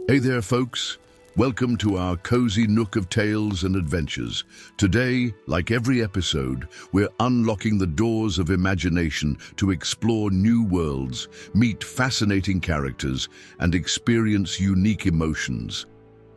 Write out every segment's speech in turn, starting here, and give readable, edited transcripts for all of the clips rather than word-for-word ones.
Hey there, folks. Welcome to our cozy nook of tales and adventures. Today, like every episode, we're unlocking the doors of imagination to explore new worlds, meet fascinating characters, and experience unique emotions.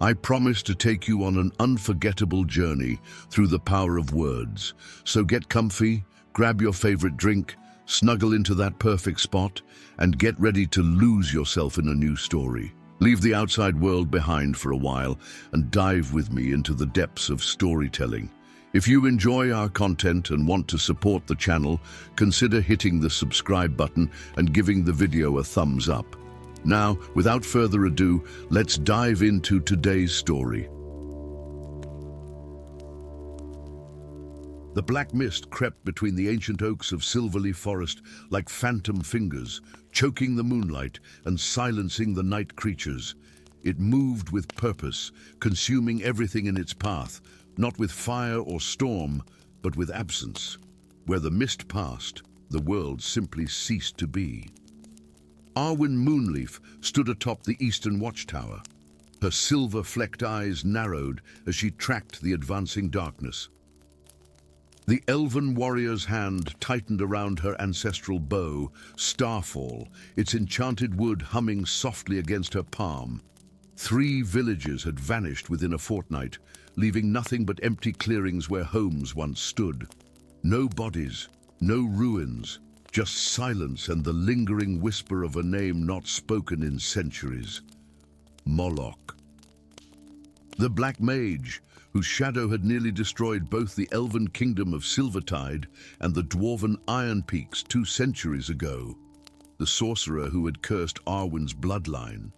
I promise to take you on an unforgettable journey through the power of words. So get comfy, grab your favorite drink, snuggle into that perfect spot, and get ready to lose yourself in a new story. Leave the outside world behind for a while and dive with me into the depths of storytelling. If you enjoy our content and want to support the channel, consider hitting the subscribe button and giving the video a thumbs up. Now, without further ado, let's dive into today's story. The black mist crept between the ancient oaks of Silverleaf Forest like phantom fingers, choking the moonlight and silencing the night creatures. It moved with purpose, consuming everything in its path, not with fire or storm, but with absence. Where the mist passed, the world simply ceased to be. Arwen Moonleaf stood atop the eastern watchtower. Her silver-flecked eyes narrowed as she tracked the advancing darkness. The elven warrior's hand tightened around her ancestral bow, Starfall, its enchanted wood humming softly against her palm. 3 villages had vanished within a fortnight, leaving nothing but empty clearings where homes once stood. No bodies, no ruins, just silence and the lingering whisper of a name not spoken in centuries. Moloch. The Black Mage, whose shadow had nearly destroyed both the elven kingdom of Silvertide and the dwarven Iron Peaks 2 centuries ago. The sorcerer who had cursed Arwen's bloodline,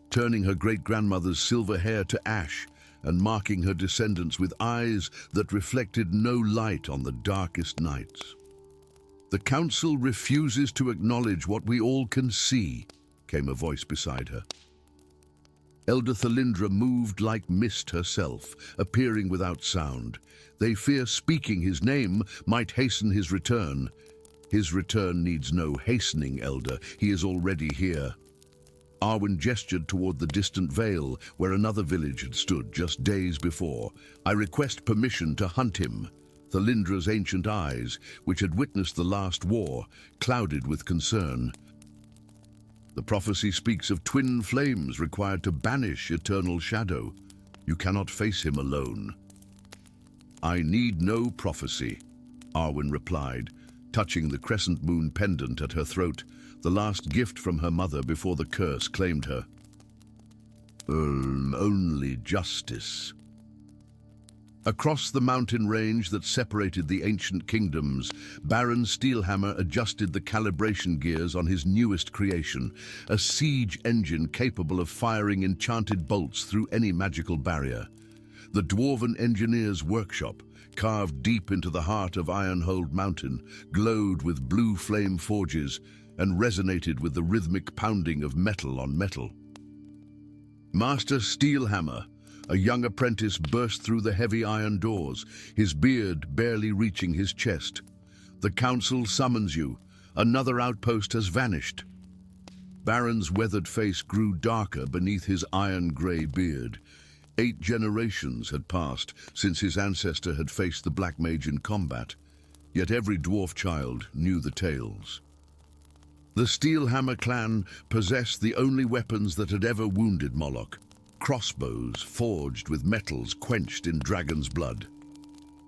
turning her great-grandmother's silver hair to ash and marking her descendants with eyes that reflected no light on the darkest nights. "The council refuses to acknowledge what we all can see," came a voice beside her. Elder Thalindra moved like mist herself, appearing without sound. They fear speaking his name might hasten his return. His return needs no hastening, Elder. He is already here. Arwen gestured toward the distant vale, where another village had stood just days before. "I request permission to hunt him." Thalindra's ancient eyes, which had witnessed the last war, clouded with concern. "The prophecy speaks of twin flames required to banish eternal shadow. You cannot face him alone." "I need no prophecy," Arwen replied, touching the crescent moon pendant at her throat, the last gift from her mother before the curse claimed her. Only justice." Across the mountain range that separated the ancient kingdoms, Baron Steelhammer adjusted the calibration gears on his newest creation, a siege engine capable of firing enchanted bolts through any magical barrier. The dwarven engineer's workshop, carved deep into the heart of Ironhold Mountain, glowed with blue flame forges and resonated with the rhythmic pounding of metal on metal. Master Steelhammer, a young apprentice, burst through the heavy iron doors, his beard barely reaching his chest. "The council summons you. Another outpost has vanished." Baron's weathered face grew darker beneath his iron-grey beard. 8 generations had passed since his ancestor had faced the Black Mage in combat, yet every dwarf child knew the tales. The Steelhammer clan possessed the only weapons that had ever wounded Moloch. Crossbows forged with metals quenched in dragon's blood.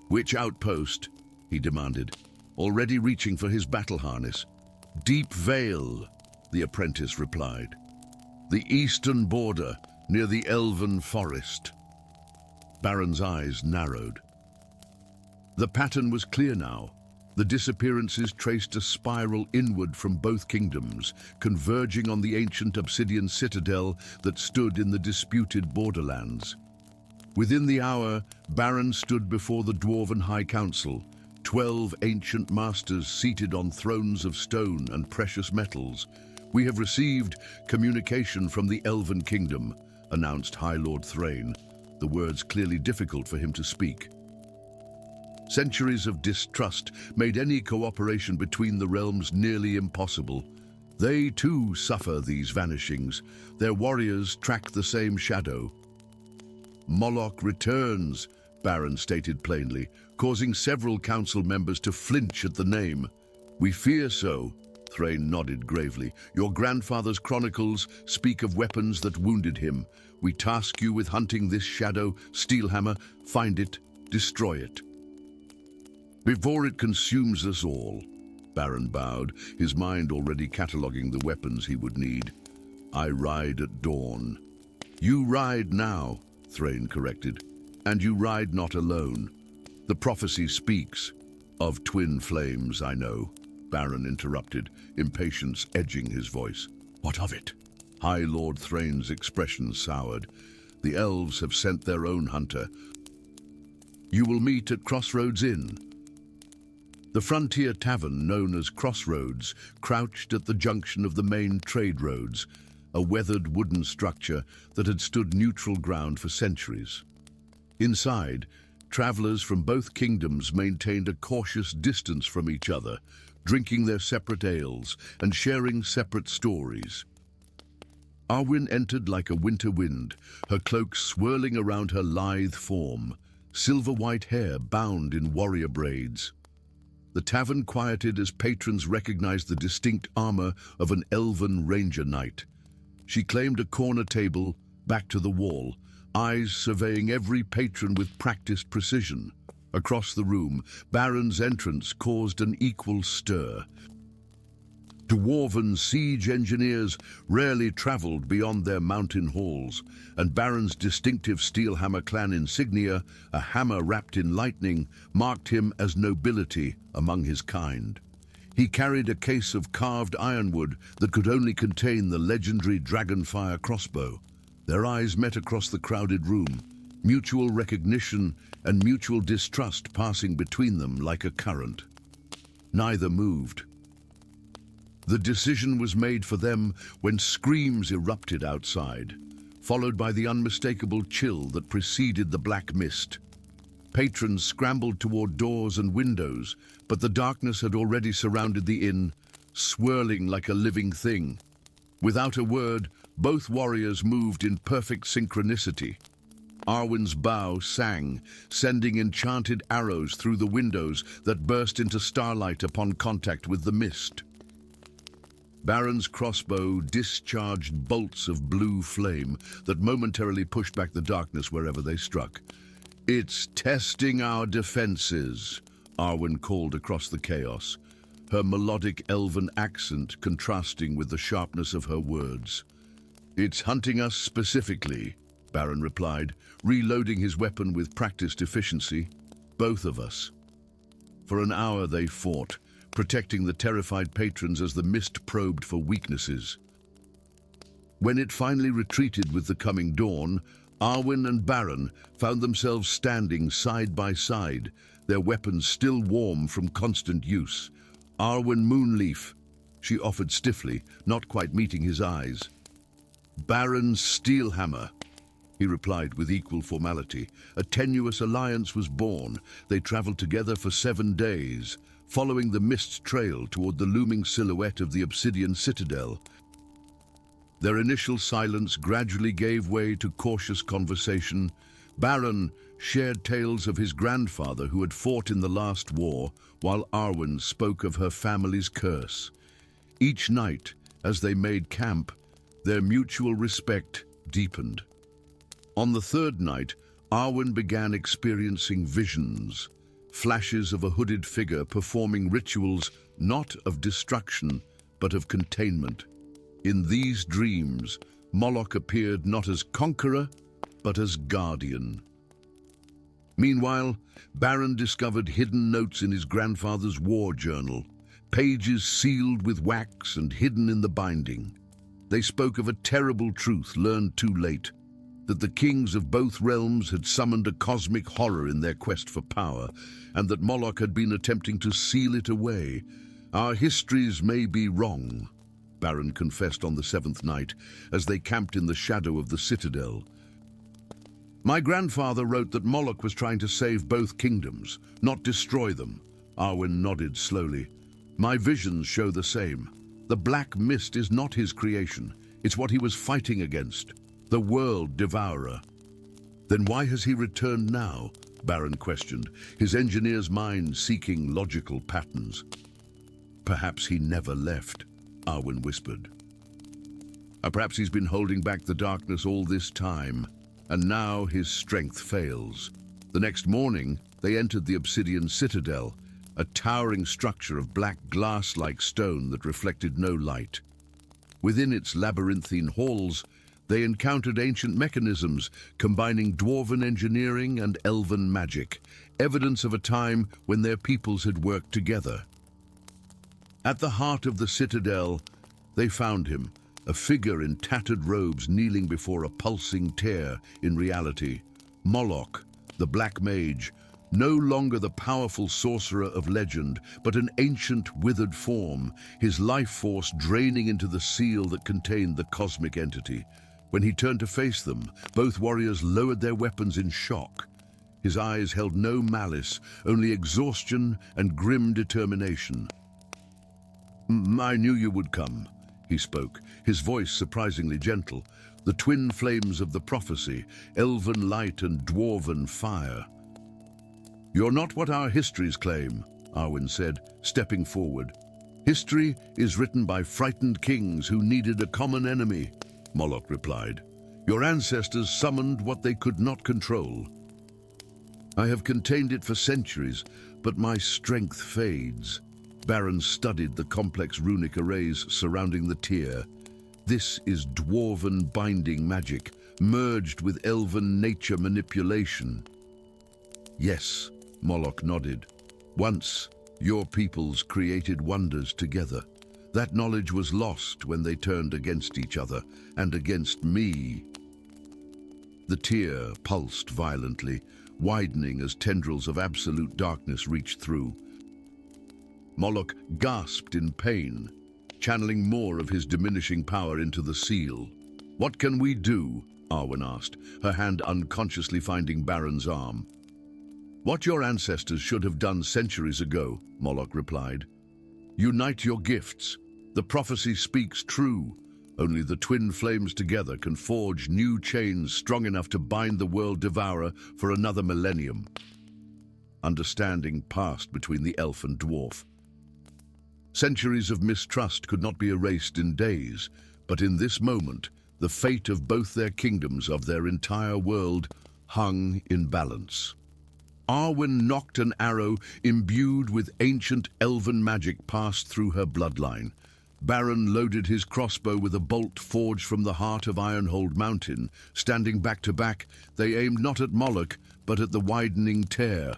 "Which outpost?" he demanded, already reaching for his battle harness. "Deep Vale," the apprentice replied. "The eastern border, near the elven forest." Baron's eyes narrowed. The pattern was clear now. The disappearances traced a spiral inward from both kingdoms, converging on the ancient obsidian citadel that stood in the disputed borderlands. Within the hour, Baron stood before the Dwarven High Council, 12 ancient masters seated on thrones of stone and precious metals. "We have received communication from the Elven Kingdom," announced High Lord Thrain, the words clearly difficult for him to speak. Centuries of distrust made any cooperation between the realms nearly impossible. They too suffer these vanishings. Their warriors track the same shadow. Moloch returns, Baron stated plainly, causing several council members to flinch at the name. We fear so, Thrain nodded gravely. Your grandfather's chronicles speak of weapons that wounded him. We task you with hunting this shadow, Steelhammer, find it, destroy it. Before it consumes us all, Baron bowed, his mind already cataloguing the weapons he would need. I ride at dawn. You ride now, Thrain corrected, and you ride not alone. The prophecy speaks of twin flames, I know, Baron interrupted, impatience edging his voice. What of it? High Lord Thrain's expression soured. The elves have sent their own hunter. You will meet at Crossroads Inn. The frontier tavern known as Crossroads crouched at the junction of the main trade roads, a weathered wooden structure that had stood neutral ground for centuries. Inside, travelers from both kingdoms maintained a cautious distance from each other, drinking their separate ales and sharing separate stories. Arwen entered like a winter wind, her cloak swirling around her lithe form, silver-white hair bound in warrior braids. The tavern quieted as patrons recognized the distinct armor of an elven ranger knight. She claimed a corner table, back to the wall, eyes surveying every patron with practiced precision. Across the room, Baron's entrance caused an equal stir. Dwarven siege engineers rarely traveled beyond their mountain halls, and Baron's distinctive Steelhammer clan insignia, a hammer wrapped in lightning, marked him as nobility among his kind. He carried a case of carved ironwood that could only contain the legendary Dragonfire crossbow. Their eyes met across the crowded room, mutual recognition and mutual distrust passing between them like a current. Neither moved. The decision was made for them when screams erupted outside, followed by the unmistakable chill that preceded the black mist. Patrons scrambled toward doors and windows, but the darkness had already surrounded the inn, swirling like a living thing. Without a word, both warriors moved in perfect synchronicity. Arwen's bow sang, sending enchanted arrows through the windows that burst into starlight upon contact with the mist. Baron's crossbow discharged bolts of blue flame that momentarily pushed back the darkness wherever they struck. It's testing our defenses, Arwen called across the chaos, her melodic elven accent contrasting with the sharpness of her words. It's hunting us specifically, Baron replied, reloading his weapon with practiced efficiency. Both of us. For an hour they fought, protecting the terrified patrons as the mist probed for weaknesses. When it finally retreated with the coming dawn, Arwen and Baron found themselves standing side by side, their weapons still warm from constant use. Arwen Moonleaf, she offered stiffly, not quite meeting his eyes. Baron Steelhammer, he replied with equal formality. A tenuous alliance was born. They traveled together for 7 days, following the mist trail toward the looming silhouette of the obsidian citadel. Their initial silence gradually gave way to cautious conversation. Baron shared tales of his grandfather who had fought in the last war, while Arwen spoke of her family's curse. Each night, as they made camp, their mutual respect deepened. On the third night, Arwen began experiencing visions, flashes of a hooded figure performing rituals not of destruction, but of containment. In these dreams, Moloch appeared not as conqueror, but as guardian. Meanwhile, Baron discovered hidden notes in his grandfather's war journal, pages sealed with wax and hidden in the binding. They spoke of a terrible truth learned too late, that the kings of both realms had summoned a cosmic horror in their quest for power, and that Moloch had been attempting to seal it away. Our histories may be wrong, Baron confessed on the 7th night, as they camped in the shadow of the citadel. My grandfather wrote that Moloch was trying to save both kingdoms, not destroy them. Arwen nodded slowly. My visions show the same. The black mist is not his creation. It's what he was fighting against, the World Devourer. Then why has he returned now? Baron questioned, his engineer's mind seeking logical patterns. Perhaps he never left, Arwen whispered. Perhaps he's been holding back the darkness all this time, and now his strength fails. The next morning, they entered the obsidian citadel, a towering structure of black glass-like stone that reflected no light. Within its labyrinthine halls, they encountered ancient mechanisms combining dwarven engineering and elven magic, evidence of a time when their peoples had worked together. At the heart of the citadel, they found him, a figure in tattered robes kneeling before a pulsing tear in reality. Moloch, the Black Mage, no longer the powerful sorcerer of legend, but an ancient withered form, his life force draining into the seal that contained the cosmic entity. When he turned to face them, both warriors lowered their weapons in shock. His eyes held no malice, only exhaustion and grim determination. "I knew you would come," he spoke, his voice surprisingly gentle. The twin flames of the prophecy, elven light and dwarven fire. "You're not what our histories claim," Arwen said, stepping forward. "History is written by frightened kings who needed a common enemy," Moloch replied. "Your ancestors summoned what they could not control. I have contained it for centuries, but my strength fades." Baron studied the complex runic arrays surrounding the tier. This is dwarven binding magic, merged with elven nature manipulation. "Yes," Moloch nodded. "Once, your peoples created wonders together. That knowledge was lost when they turned against each other, and against me." The tear pulsed violently, widening as tendrils of absolute darkness reached through. Moloch gasped in pain, channeling more of his diminishing power into the seal. "What can we do?" Arwen asked, her hand unconsciously finding Baron's arm. "What your ancestors should have done centuries ago," Moloch replied. "Unite your gifts. The prophecy speaks true. Only the twin flames together can forge new chains strong enough to bind the World Devourer for another millennium." Understanding passed between the elf and dwarf. Centuries of mistrust could not be erased in days, but in this moment, the fate of both their kingdoms, of their entire world, hung in balance. Arwen knocked an arrow imbued with ancient elven magic passed through her bloodline. Baron loaded his crossbow with a bolt forged from the heart of Ironhold Mountain. Standing back to back, they aimed not at Moloch, but at the widening tear.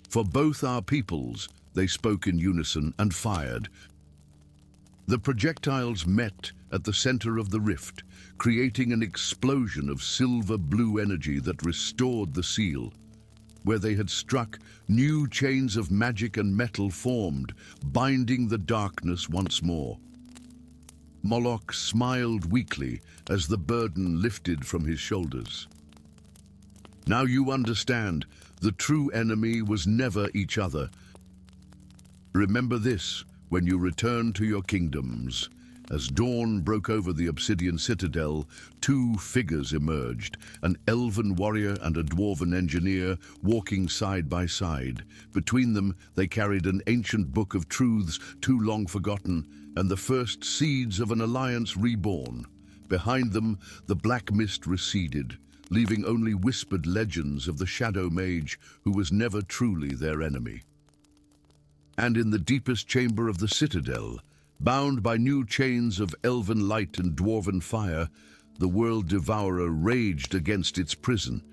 "For both our peoples," they spoke in unison and fired. The projectiles met at the center of the rift, creating an explosion of silver-blue energy that restored the seal. Where they had struck, new chains of magic and metal formed, binding the darkness once more. Moloch smiled weakly as the burden lifted from his shoulders. "Now you understand, the true enemy was never each other. Remember this when you return to your kingdoms." As dawn broke over the obsidian citadel, two figures emerged, an elven warrior and a dwarven engineer walking side by side. Between them, they carried an ancient book of truths too long forgotten, and the first seeds of an alliance reborn. Behind them, the black mist receded, leaving only whispered legends of the Shadow Mage, who was never truly their enemy. And in the deepest chamber of the citadel, bound by new chains of elven light and dwarven fire, the World Devourer raged against its prison,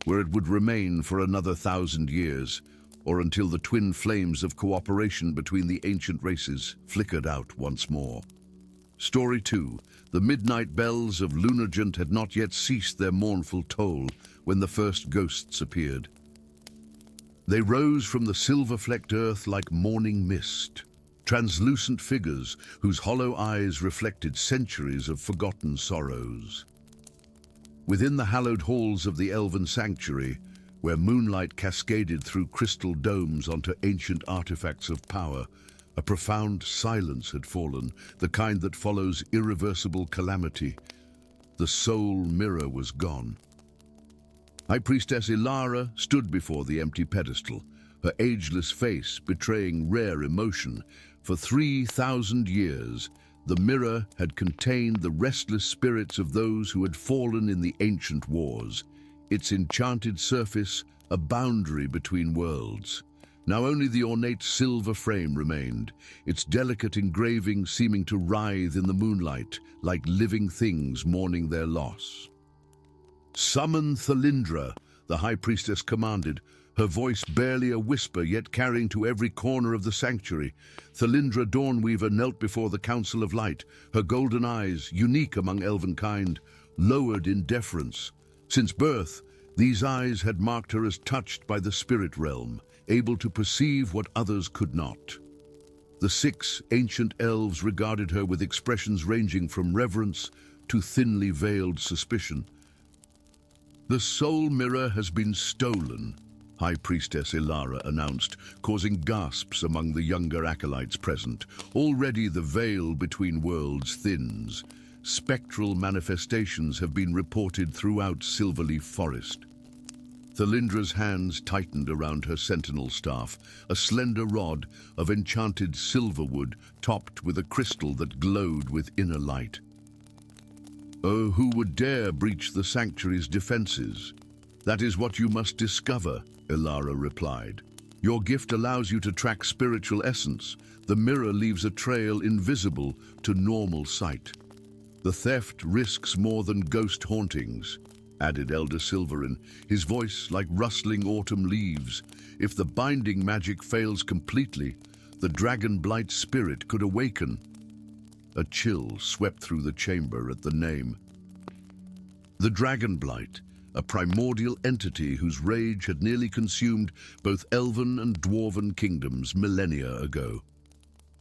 where it would remain for another 1,000 years, or until the twin flames of cooperation between the ancient races flickered out once more. Story 2. The midnight bells of Lunargent had not yet ceased their mournful toll when the first ghosts appeared. They rose from the silver-flecked earth like morning mist, translucent figures whose hollow eyes reflected centuries of forgotten sorrows. Within the hallowed halls of the elven sanctuary, where moonlight cascaded through crystal domes onto ancient artifacts of power, A profound silence had fallen, the kind that follows irreversible calamity. The soul mirror was gone. High Priestess Ilara stood before the empty pedestal, her ageless face betraying rare emotion. For 3,000 years, the mirror had contained the restless spirits of those who had fallen in the ancient wars, its enchanted surface a boundary between worlds. Now only the ornate silver frame remained, its delicate engraving seeming to writhe in the moonlight like living things mourning their loss. "Summon Thalindra," the High Priestess commanded, her voice barely a whisper yet carrying to every corner of the sanctuary. Thalindra Dawnweaver knelt before the Council of Light, her golden eyes, unique among elven kind, lowered in deference. Since birth, these eyes had marked her as touched by the spirit realm, able to perceive what others could not. The 6 ancient elves regarded her with expressions ranging from reverence to thinly veiled suspicion. "The soul mirror has been stolen," High Priestess Ilara announced, causing gasps among the younger acolytes present. Already the veil between worlds thins. Spectral manifestations have been reported throughout Silverleaf Forest. Thalindra's hands tightened around her sentinel staff, a slender rod of enchanted silverwood topped with a crystal that glowed with inner light. "Oh, who would dare breach the sanctuary's defenses? That is what you must discover," Ilara replied. "Your gift allows you to track spiritual essence. The mirror leaves a trail invisible to normal sight. The theft risks more than ghost hauntings," added Elder Silverin, his voice like rustling autumn leaves. "If the binding magic fails completely, the dragon blight spirit could awaken." A chill swept through the chamber at the name. The dragon blight, a primordial entity whose rage had nearly consumed both elven and dwarven kingdoms millennia ago.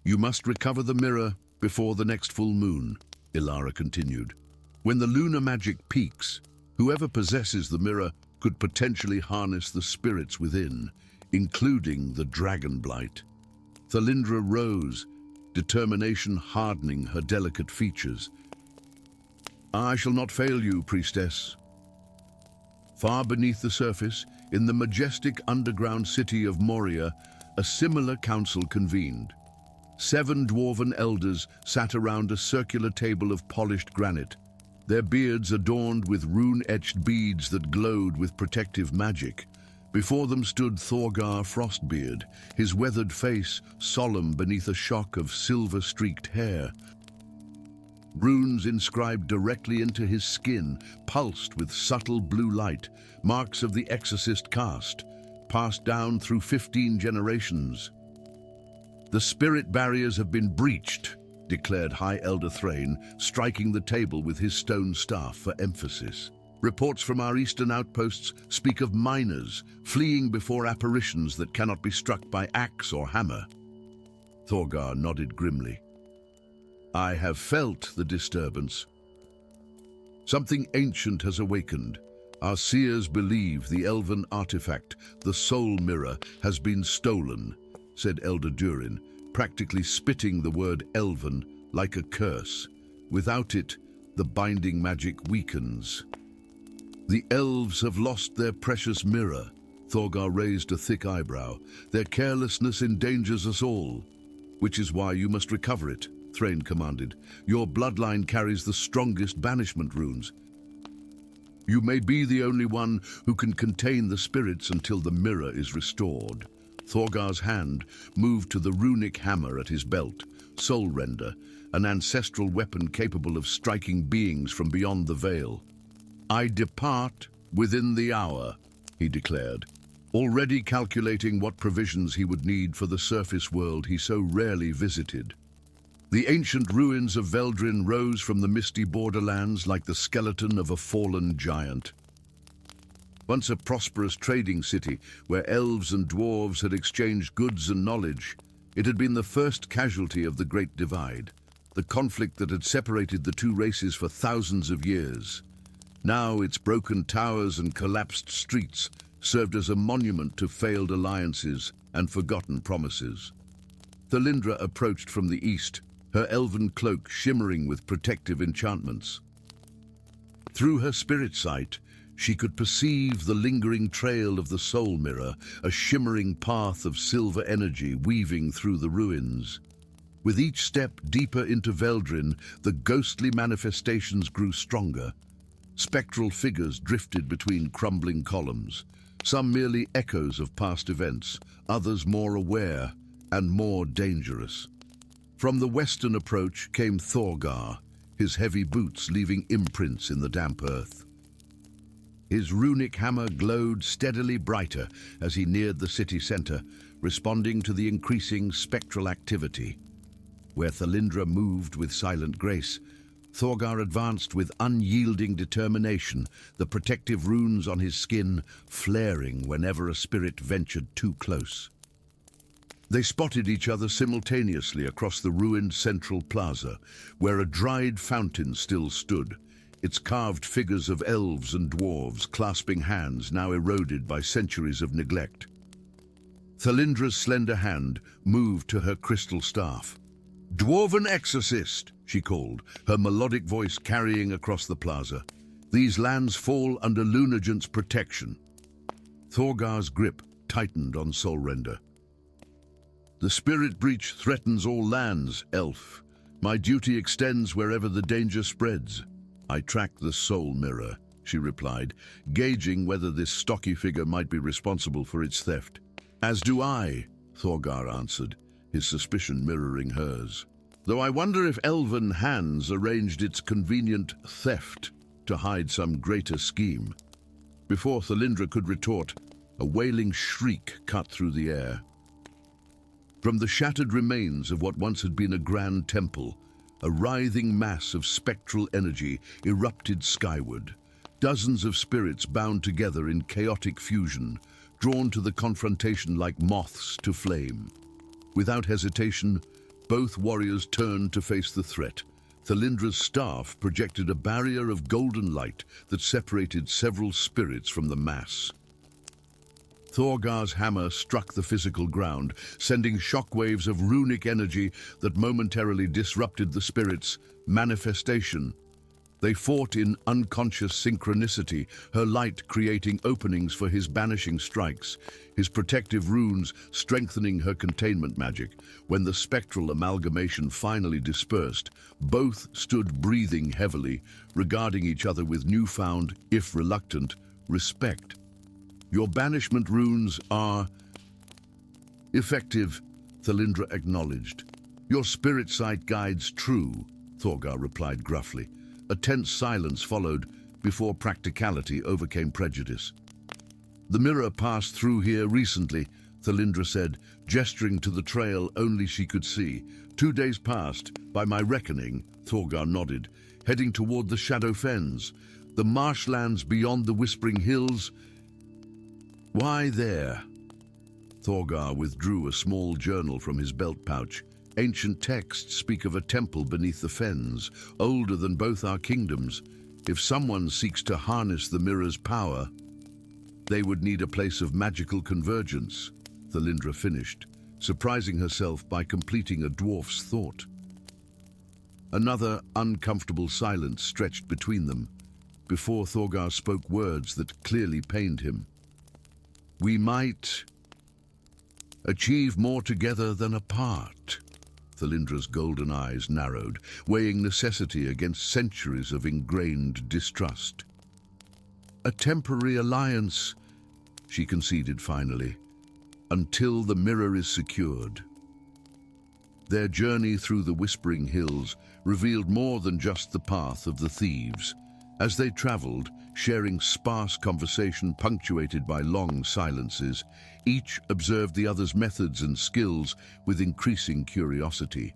"You must recover the mirror before the next full moon," Ilara continued. "When the lunar magic peaks, whoever possesses the mirror could potentially harness the spirits within, including the dragon blight." Thalindra rose, determination hardening her delicate features. "I shall not fail you, Priestess." Far beneath the surface, in the majestic underground city of Moria, a similar council convened. 7 dwarven elders sat around a circular table of polished granite, their beards adorned with rune-etched beads that glowed with protective magic. Before them stood Thorgar Frostbeard, his weathered face solemn beneath a shock of silver-streaked hair. Runes inscribed directly into his skin pulsed with subtle blue light, marks of the exorcist caste, passed down through 15 generations. "The spirit barriers have been breached," declared High Elder Thrain, striking the table with his stone staff for emphasis. "Reports from our eastern outposts speak of miners fleeing before apparitions that cannot be struck by axe or hammer." Thorgar nodded grimly. "I have felt the disturbance. Something ancient has awakened. Our seers believe the elven artifact, the soul mirror, has been stolen," said Elder Durin, practically spitting the word elven like a curse. "Without it, the binding magic weakens." "The elves have lost their precious mirror." Thorgar raised a thick eyebrow. "Their carelessness endangers us all." "Which is why you must recover it," Thrain commanded. "Your bloodline carries the strongest banishment runes. You may be the only one who can contain the spirits until the mirror is restored." Thorgar's hand moved to the runic hammer at his belt, Soul Render, an ancestral weapon capable of striking beings from beyond the veil. "I depart within the hour," he declared, already calculating what provisions he would need for the surface world he so rarely visited. The ancient ruins of Veldrin rose from the misty borderlands like the skeleton of a fallen giant. Once a prosperous trading city where elves and dwarves had exchanged goods and knowledge, it had been the first casualty of the Great Divide, the conflict that had separated the two races for thousands of years. Now its broken towers and collapsed streets served as a monument to failed alliances and forgotten promises. Thalindra approached from the east, her elven cloak shimmering with protective enchantments. Through her spirit sight, she could perceive the lingering trail of the soul mirror, a shimmering path of silver energy weaving through the ruins. With each step deeper into Veldrin, the ghostly manifestations grew stronger. Spectral figures drifted between crumbling columns, some merely echoes of past events, others more aware and more dangerous. From the western approach came Thorgar, his heavy boots leaving imprints in the damp earth. His runic hammer glowed steadily brighter as he neared the city center, responding to the increasing spectral activity. Where Thalindra moved with silent grace, Thorgar advanced with unyielding determination, the protective runes on his skin flaring whenever a spirit ventured too close. They spotted each other simultaneously across the ruined central plaza, where a dried fountain still stood, its carved figures of elves and dwarves clasping hands now eroded by centuries of neglect. Thalindra's slender hand moved to her crystal staff. "Dwarven exorcist," she called, her melodic voice carrying across the plaza. "These lands fall under Lunagent's protection." Thorgar's grip tightened on Soulrender. "The spirit breach threatens all lands, elf. My duty extends wherever the danger spreads." "I track the soul mirror," she replied, gauging whether this stocky figure might be responsible for its theft. "As do I," Thorgar answered, his suspicion mirroring hers. "Though I wonder if elven hands arranged its convenient theft to hide some greater scheme." Before Thalindra could retort, a wailing shriek cut through the air. From the shattered remains of what once had been a grand temple, a writhing mass of spectral energy erupted skyward. Dozens of spirits bound together in chaotic fusion, drawn to the confrontation like moths to flame. Without hesitation, both warriors turned to face the threat. Thalindra's staff projected a barrier of golden light that separated several spirits from the mass. Thorgar's hammer struck the physical ground, sending shockwaves of runic energy that momentarily disrupted the spirit's manifestation. They fought in unconscious synchronicity, her light creating openings for his banishing strikes, his protective runes strengthening her containment magic. When the spectral amalgamation finally dispersed, both stood breathing heavily, regarding each other with newfound, if reluctant, respect. "Your banishment runes are effective," Thalindra acknowledged. "Your spirit sight guides true," Thorgar replied gruffly. A tense silence followed before practicality overcame prejudice. "The mirror passed through here recently," Thalindra said, gesturing to the trail only she could see. 2 days past, by my reckoning," Thorgar nodded, "heading toward the Shadow Fens, the marshlands beyond the Whispering Hills." "Why there?" Thorgar withdrew a small journal from his belt pouch. "Ancient texts speak of a temple beneath the fens, older than both our kingdoms. If someone seeks to harness the mirror's power, they would need a place of magical convergence," Thalindra finished, surprising herself by completing a dwarf's thought. Another uncomfortable silence stretched between them, before Thorgar spoke words that clearly pained him. "We might achieve more together than apart." Thalindra's golden eyes narrowed, weighing necessity against centuries of ingrained distrust. "A temporary alliance," she conceded finally, "until the mirror is secured." Their journey through the Whispering Hills revealed more than just the path of the thieves. As they traveled, sharing sparse conversation punctuated by long silences, each observed the other's methods and skills with increasing curiosity.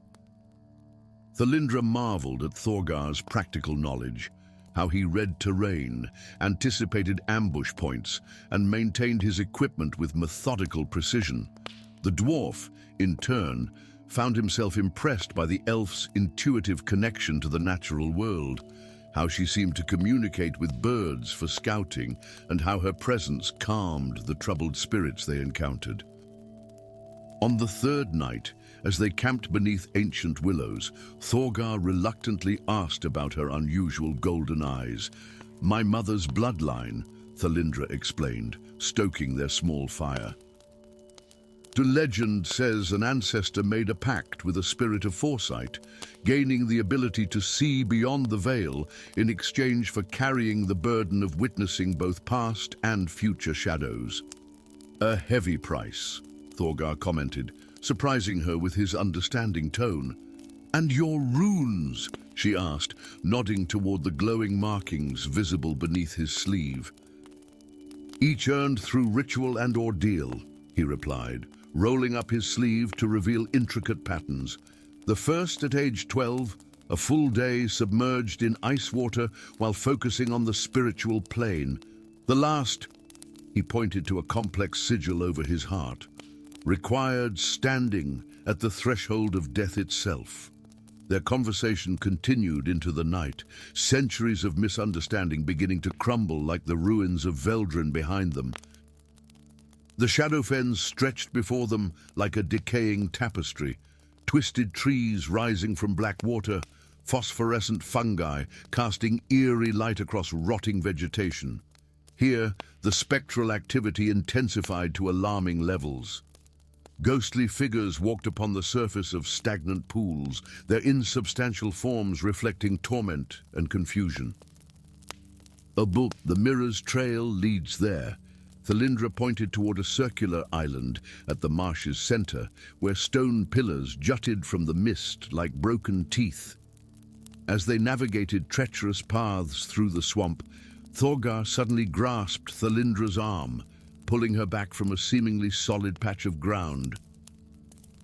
Thalindra marveled at Thorgar's practical knowledge, how he read terrain, anticipated ambush points, and maintained his equipment with methodical precision. The dwarf, in turn, found himself impressed by the elf's intuitive connection to the natural world, how she seemed to communicate with birds for scouting, and how her presence calmed the troubled spirits they encountered. On the third night, As they camped beneath ancient willows, Thorgar reluctantly asked about her unusual golden eyes. "My mother's bloodline," Thalindra explained, stoking their small fire. The legend says an ancestor made a pact with a spirit of foresight, gaining the ability to see beyond the veil in exchange for carrying the burden of witnessing both past and future shadows. "A heavy price," Thorgar commented, surprising her with his understanding tone. "And your runes?" she asked, nodding toward the glowing markings visible beneath his sleeve. "Each earned through ritual and ordeal," he replied, rolling up his sleeve to reveal intricate patterns. "The first at age 12, a full day submerged in ice water while focusing on the spiritual plane. The last," he pointed to a complex sigil over his heart, "required standing at the threshold of death itself." Their conversation continued into the night, centuries of misunderstanding beginning to crumble like the ruins of Veldrin behind them. The Shadowfens stretched before them like a decaying tapestry, twisted trees rising from black water, phosphorescent fungi casting eerie light across rotting vegetation. Here, the spectral activity intensified to alarming levels. Ghostly figures walked upon the surface of stagnant pools, their insubstantial forms reflecting torment and confusion. "A book, the mirror's trail leads there." Thalindra pointed toward a circular island at the marsh's center, where stone pillars jutted from the mist like broken teeth. As they navigated treacherous paths through the swamp, Thorgar suddenly grasped Thalindra's arm, pulling her back from a seemingly solid patch of ground.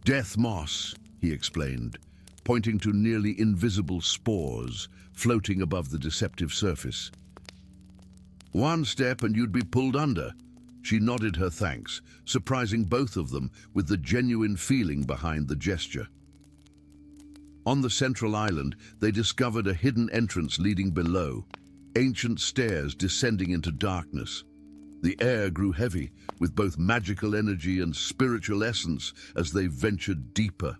"Death moss," he explained, pointing to nearly invisible spores floating above the deceptive surface. "One step and you'd be pulled under." She nodded her thanks, surprising both of them with the genuine feeling behind the gesture. On the central island, they discovered a hidden entrance leading below, ancient stairs descending into darkness. The air grew heavy, with both magical energy and spiritual essence as they ventured deeper.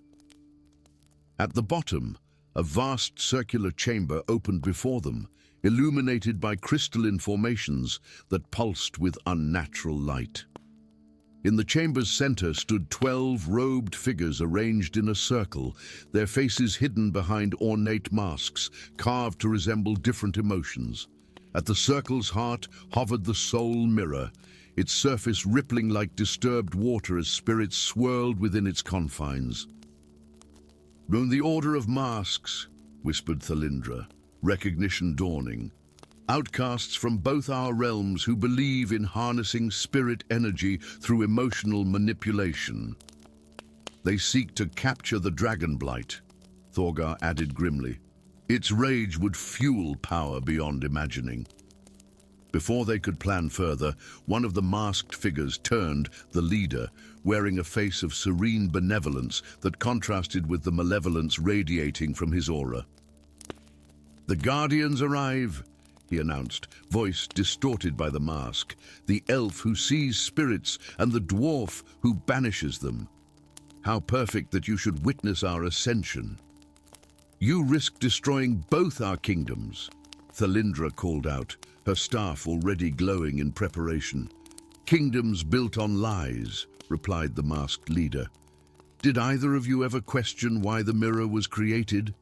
At the bottom, a vast circular chamber opened before them, illuminated by crystalline formations that pulsed with unnatural light. In the chamber's center stood 12 robed figures arranged in a circle, their faces hidden behind ornate masks, carved to resemble different emotions. At the circle's heart hovered the soul mirror, its surface rippling like disturbed water as spirits swirled within its confines. "The Order of Masks," whispered Thalindra, recognition dawning. "Outcasts from both our realms who believe in harnessing spirit energy through emotional manipulation. They seek to capture the dragon blight," Thorgar added grimly. "Its rage would fuel power beyond imagining." Before they could plan further, one of the masked figures turned, the leader, wearing a face of serene benevolence that contrasted with the malevolence radiating from his aura. "The Guardians arrive," he announced, voice distorted by the mask. "The elf who sees spirits and the dwarf who banishes them. How perfect that you should witness our ascension." "You risk destroying both our kingdoms," Thalindra called out, her staff already glowing in preparation. "Kingdoms built on lies," replied the masked leader. "Did either of you ever question why the mirror was created?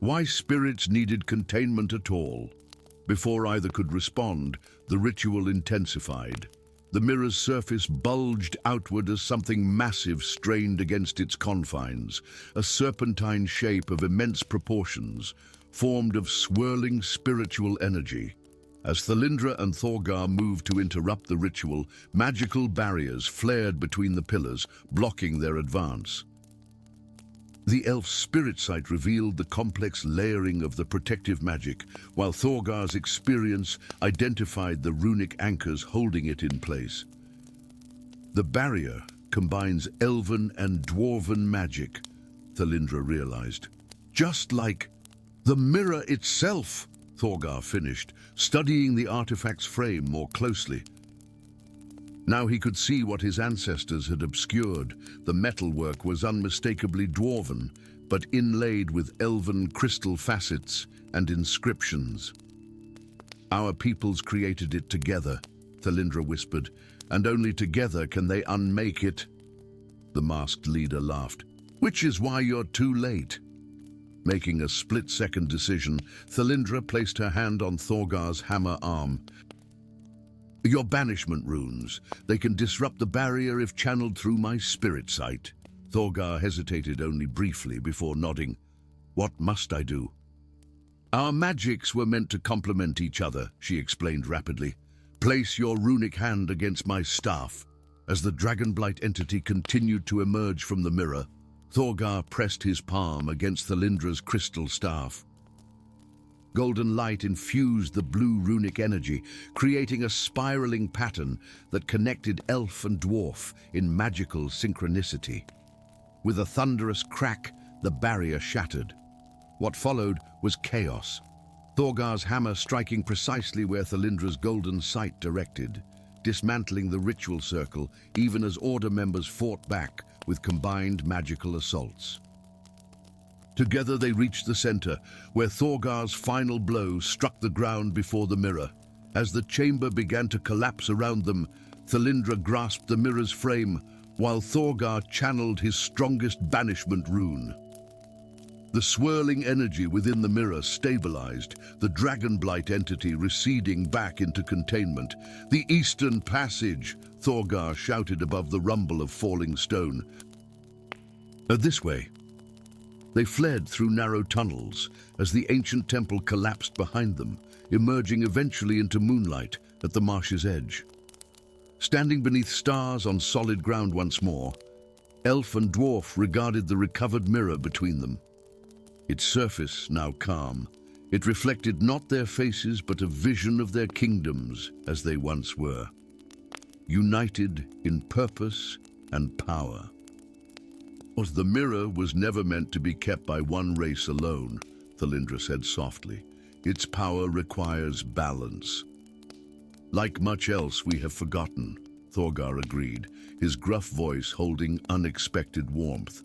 Why spirits needed containment at all?" Before either could respond, the ritual intensified. The mirror's surface bulged outward as something massive strained against its confines, a serpentine shape of immense proportions, formed of swirling spiritual energy. As Thalindra and Thorgar moved to interrupt the ritual, magical barriers flared between the pillars, blocking their advance. The elf's spirit sight revealed the complex layering of the protective magic, while Thorgar's experience identified the runic anchors holding it in place. The barrier combines elven and dwarven magic, Thalindra realized. "Just like the mirror itself," Thorgar finished, studying the artifact's frame more closely. Now he could see what his ancestors had obscured. The metalwork was unmistakably dwarven, but inlaid with elven crystal facets and inscriptions. "Our peoples created it together," Thalindra whispered, "and only together can they unmake it." The masked leader laughed. "Which is why you're too late." Making a split-second decision, Thalindra placed her hand on Thorgar's hammer arm. "Your banishment runes. They can disrupt the barrier if channeled through my spirit sight." Thorgar hesitated only briefly before nodding. "What must I do?" "Our magics were meant to complement each other," she explained rapidly. "Place your runic hand against my staff." As the Dragonblight entity continued to emerge from the mirror, Thorgar pressed his palm against Thalindra's crystal staff. Golden light infused the blue runic energy, creating a spiraling pattern that connected elf and dwarf in magical synchronicity. With a thunderous crack, the barrier shattered. What followed was chaos, Thorgar's hammer striking precisely where Thalindra's golden sight directed, dismantling the ritual circle even as Order members fought back with combined magical assaults. Together they reached the center, where Thorgar's final blow struck the ground before the mirror. As the chamber began to collapse around them, Thalindra grasped the mirror's frame, while Thorgar channeled his strongest banishment rune. The swirling energy within the mirror stabilized, the Dragonblight entity receding back into containment. "The Eastern Passage," Thorgar shouted above the rumble of falling stone. This way." They fled through narrow tunnels as the ancient temple collapsed behind them, emerging eventually into moonlight at the marsh's edge. Standing beneath stars on solid ground once more, elf and dwarf regarded the recovered mirror between them. Its surface now calm, it reflected not their faces but a vision of their kingdoms as they once were, united in purpose and power. "The mirror was never meant to be kept by one race alone," Thalindra said softly. "Its power requires balance." "Like much else we have forgotten," Thorgar agreed, his gruff voice holding unexpected warmth.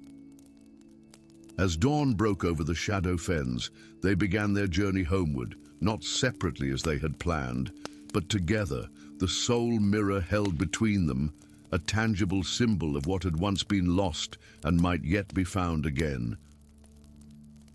As dawn broke over the Shadow Fens, they began their journey homeward, not separately as they had planned, but together, the soul mirror held between them, a tangible symbol of what had once been lost and might yet be found again.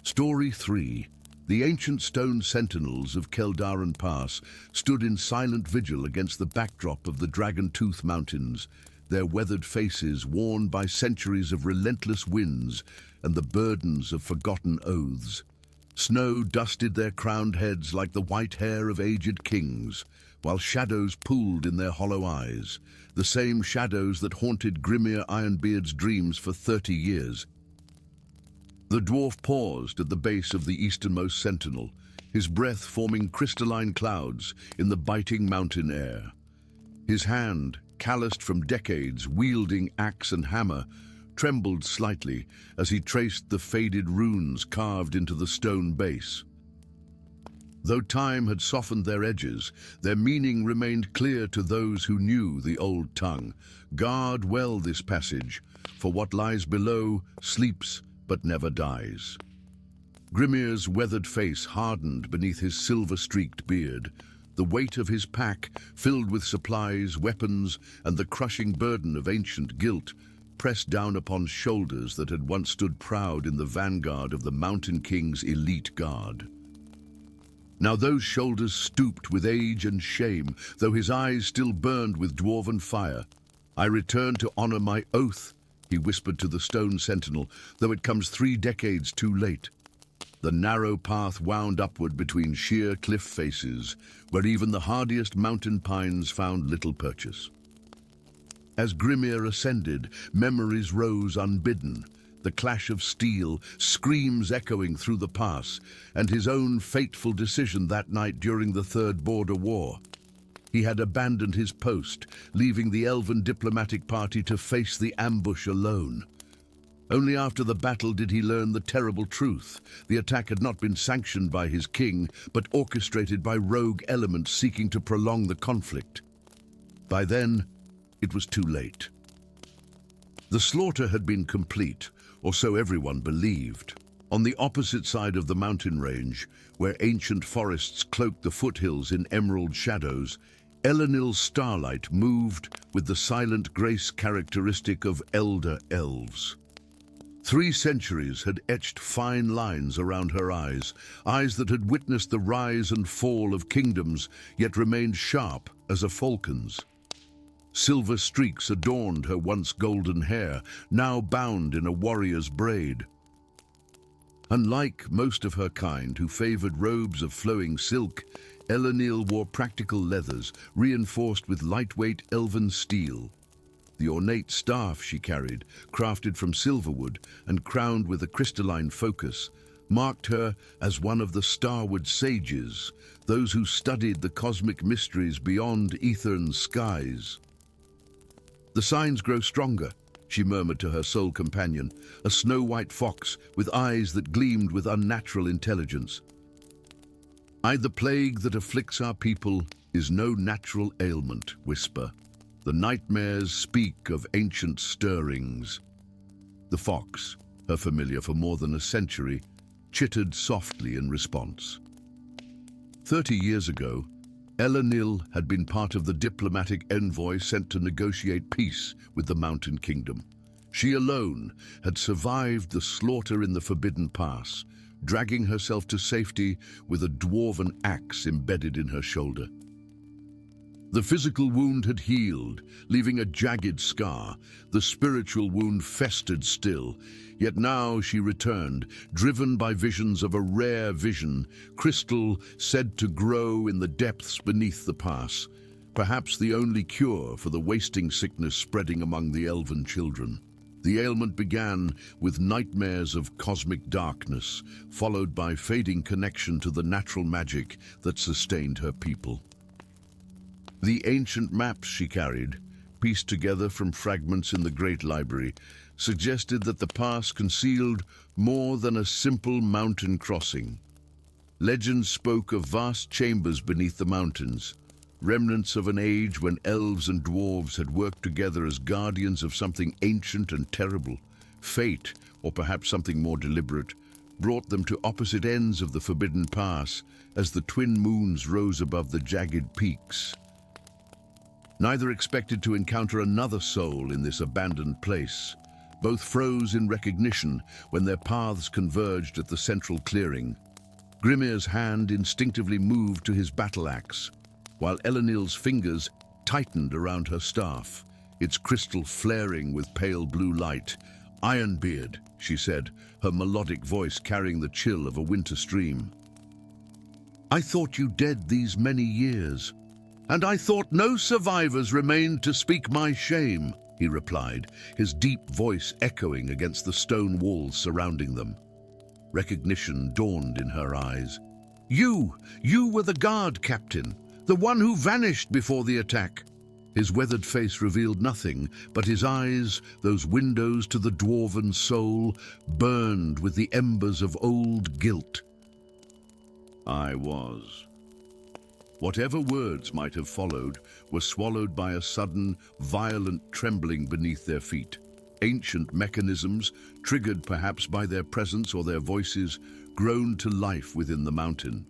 Story 3. The ancient stone sentinels of Keldaran Pass stood in silent vigil against the backdrop of the Dragon-Tooth Mountains, their weathered faces worn by centuries of relentless winds and the burdens of forgotten oaths. Snow dusted their crowned heads like the white hair of aged kings, while shadows pooled in their hollow eyes, the same shadows that haunted Grimir Ironbeard's dreams for 30 years. The dwarf paused at the base of the easternmost sentinel, his breath forming crystalline clouds in the biting mountain air. His hand, calloused from decades, wielding axe and hammer, trembled slightly as he traced the faded runes carved into the stone base. Though time had softened their edges, their meaning remained clear to those who knew the old tongue. Guard well this passage, for what lies below sleeps but never dies. Grimir's weathered face hardened beneath his silver-streaked beard. The weight of his pack, filled with supplies, weapons, and the crushing burden of ancient guilt, pressed down upon shoulders that had once stood proud in the vanguard of the Mountain King's elite guard. Now those shoulders stooped with age and shame, though his eyes still burned with dwarven fire. "I return to honor my oath," he whispered to the stone sentinel, "though it comes 3 decades too late." The narrow path wound upward between sheer cliff faces, where even the hardiest mountain pines found little purchase. As Grimir ascended, memories rose unbidden, the clash of steel, screams echoing through the pass, and his own fateful decision that night during the Third Border War. He had abandoned his post, leaving the elven diplomatic party to face the ambush alone. Only after the battle did he learn the terrible truth. The attack had not been sanctioned by his king, but orchestrated by rogue elements seeking to prolong the conflict. By then, it was too late. The slaughter had been complete, or so everyone believed. On the opposite side of the mountain range, where ancient forests cloaked the foothills in emerald shadows, Elenil's starlight moved with the silent grace characteristic of elder elves. 3 centuries had etched fine lines around her eyes, eyes that had witnessed the rise and fall of kingdoms, yet remained sharp as a falcon's. Silver streaks adorned her once golden hair, now bound in a warrior's braid. Unlike most of her kind, who favored robes of flowing silk, Elenil wore practical leathers, reinforced with lightweight elven steel. The ornate staff she carried, crafted from silverwood and crowned with a crystalline focus, marked her as one of the starward sages, those who studied the cosmic mysteries beyond Aethern's skies. "The signs grow stronger," she murmured to her soul companion, a snow-white fox with eyes that gleamed with unnatural intelligence. "The plague that afflicts our people is no natural ailment, whisper. The nightmares speak of ancient stirrings." The fox, her familiar for more than a century, chittered softly in response. 30 years ago, Elenil had been part of the diplomatic envoy sent to negotiate peace with the Mountain Kingdom. She alone had survived the slaughter in the Forbidden Pass, dragging herself to safety with a dwarven axe embedded in her shoulder. The physical wound had healed, leaving a jagged scar. The spiritual wound festered still. Yet now she returned, driven by visions of a rare vision, crystal said to grow in the depths beneath the pass, perhaps the only cure for the wasting sickness spreading among the elven children. The ailment began with nightmares of cosmic darkness, followed by fading connection to the natural magic that sustained her people. The ancient maps she carried, pieced together from fragments in the Great Library, suggested that the pass concealed more than a simple mountain crossing. Legends spoke of vast chambers beneath the mountains, remnants of an age when elves and dwarves had worked together as guardians of something ancient and terrible. Fate, or perhaps something more deliberate, brought them to opposite ends of the Forbidden Pass as the twin moons rose above the jagged peaks. Neither expected to encounter another soul in this abandoned place. Both froze in recognition when their paths converged at the central clearing. Grimir's hand instinctively moved to his battle axe, while Elenil's fingers tightened around her staff, its crystal flaring with pale blue light. "Ironbeard," she said, her melodic voice carrying the chill of a winter stream. "I thought you dead these many years. And I thought no survivors remained to speak my shame," he replied, his deep voice echoing against the stone walls surrounding them. Recognition dawned in her eyes. You were the guard captain, the one who vanished before the attack." His weathered face revealed nothing, but his eyes, those windows to the dwarven soul, burned with the embers of old guilt. "I was." Whatever words might have followed were swallowed by a sudden, violent trembling beneath their feet. Ancient mechanisms, triggered perhaps by their presence or their voices, groaned to life within the mountain.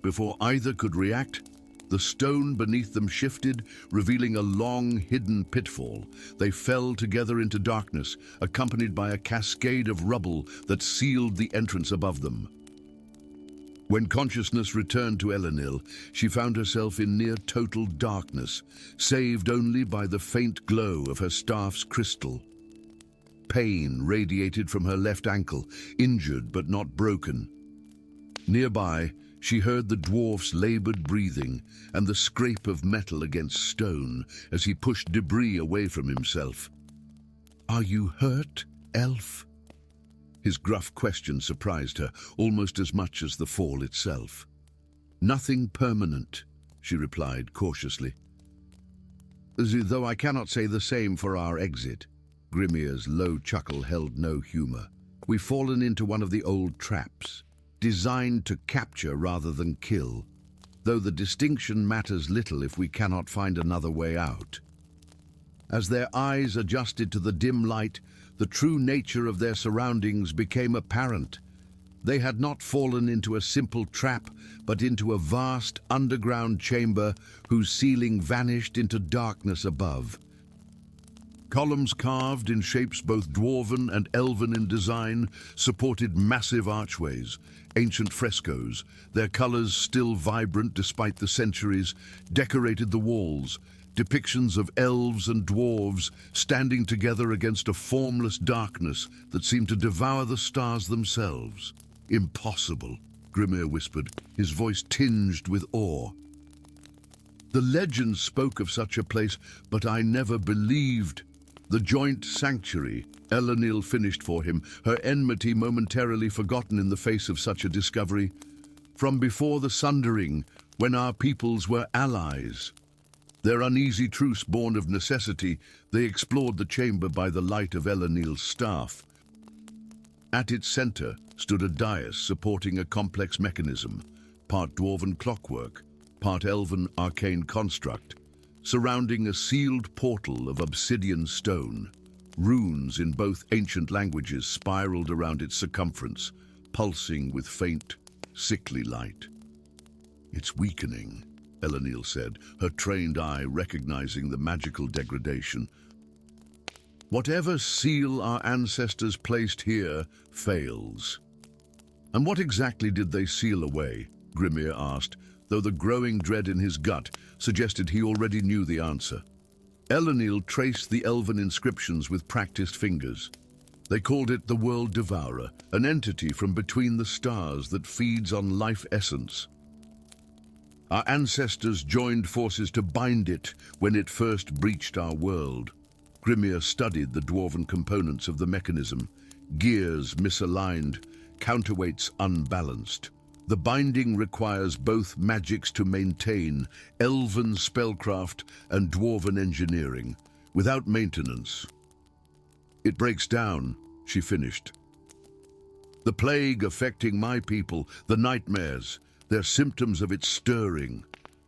Before either could react, the stone beneath them shifted, revealing a long, hidden pitfall. They fell together into darkness, accompanied by a cascade of rubble that sealed the entrance above them. When consciousness returned to Elenil, she found herself in near total darkness, saved only by the faint glow of her staff's crystal. Pain radiated from her left ankle, injured but not broken. Nearby, she heard the dwarf's labored breathing and the scrape of metal against stone as he pushed debris away from himself. "Are you hurt, elf?" His gruff question surprised her, almost as much as the fall itself. "Nothing permanent," she replied cautiously. "Though I cannot say the same for our exit." Grimir's low chuckle held no humor. "We've fallen into one of the old traps, designed to capture rather than kill, though the distinction matters little if we cannot find another way out." As their eyes adjusted to the dim light, the true nature of their surroundings became apparent. They had not fallen into a simple trap, but into a vast underground chamber whose ceiling vanished into darkness above. Columns carved in shapes both dwarven and elven in design supported massive archways, ancient frescoes, their colors still vibrant despite the centuries, decorated the walls, depictions of elves and dwarves standing together against a formless darkness that seemed to devour the stars themselves. "Impossible," Grimir whispered, his voice tinged with awe. "The legends spoke of such a place, but I never believed." "The joint sanctuary," Elenil finished for him, her enmity momentarily forgotten in the face of such a discovery. "From before the Sundering, when our peoples were allies." Their uneasy truce born of necessity, they explored the chamber by the light of Elenil's staff. At its center stood a dais supporting a complex mechanism, part dwarven clockwork, part elven arcane construct, surrounding a sealed portal of obsidian stone. Runes in both ancient languages spiraled around its circumference, pulsing with faint, sickly light. "It's weakening," Elenil said, her trained eye recognizing the magical degradation. "Whatever seal our ancestors placed here fails." "And what exactly did they seal away?" Grimir asked, though the growing dread in his gut suggested he already knew the answer. Elenil traced the elven inscriptions with practiced fingers. They called it the World Devourer, an entity from between the stars that feeds on life essence. "Our ancestors joined forces to bind it when it first breached our world." Grimir studied the dwarven components of the mechanism, gears misaligned, counterweights unbalanced. The binding requires both magics to maintain, elven spellcraft and dwarven engineering, without maintenance. "It breaks down," she finished. "The plague affecting my people, the nightmares, they're symptoms of its stirring."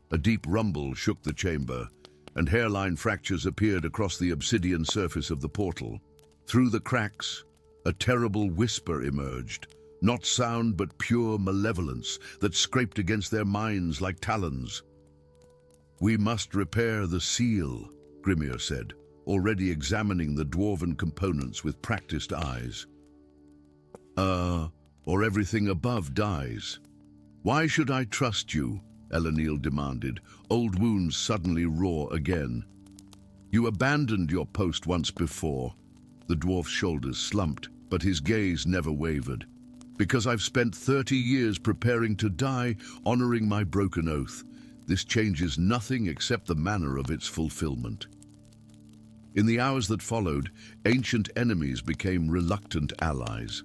A deep rumble shook the chamber, and hairline fractures appeared across the obsidian surface of the portal. Through the cracks, a terrible whisper emerged. Not sound, but pure malevolence that scraped against their minds like talons. "We must repair the seal," Grimir said, already examining the dwarven components with practiced eyes. Or everything above dies." "Why should I trust you?" Elenil demanded, old wounds suddenly raw again. "You abandoned your post once before." The dwarf's shoulders slumped, but his gaze never wavered. "Because I've spent 30 years preparing to die, honoring my broken oath. This changes nothing except the manner of its fulfillment." In the hours that followed, ancient enemies became reluctant allies.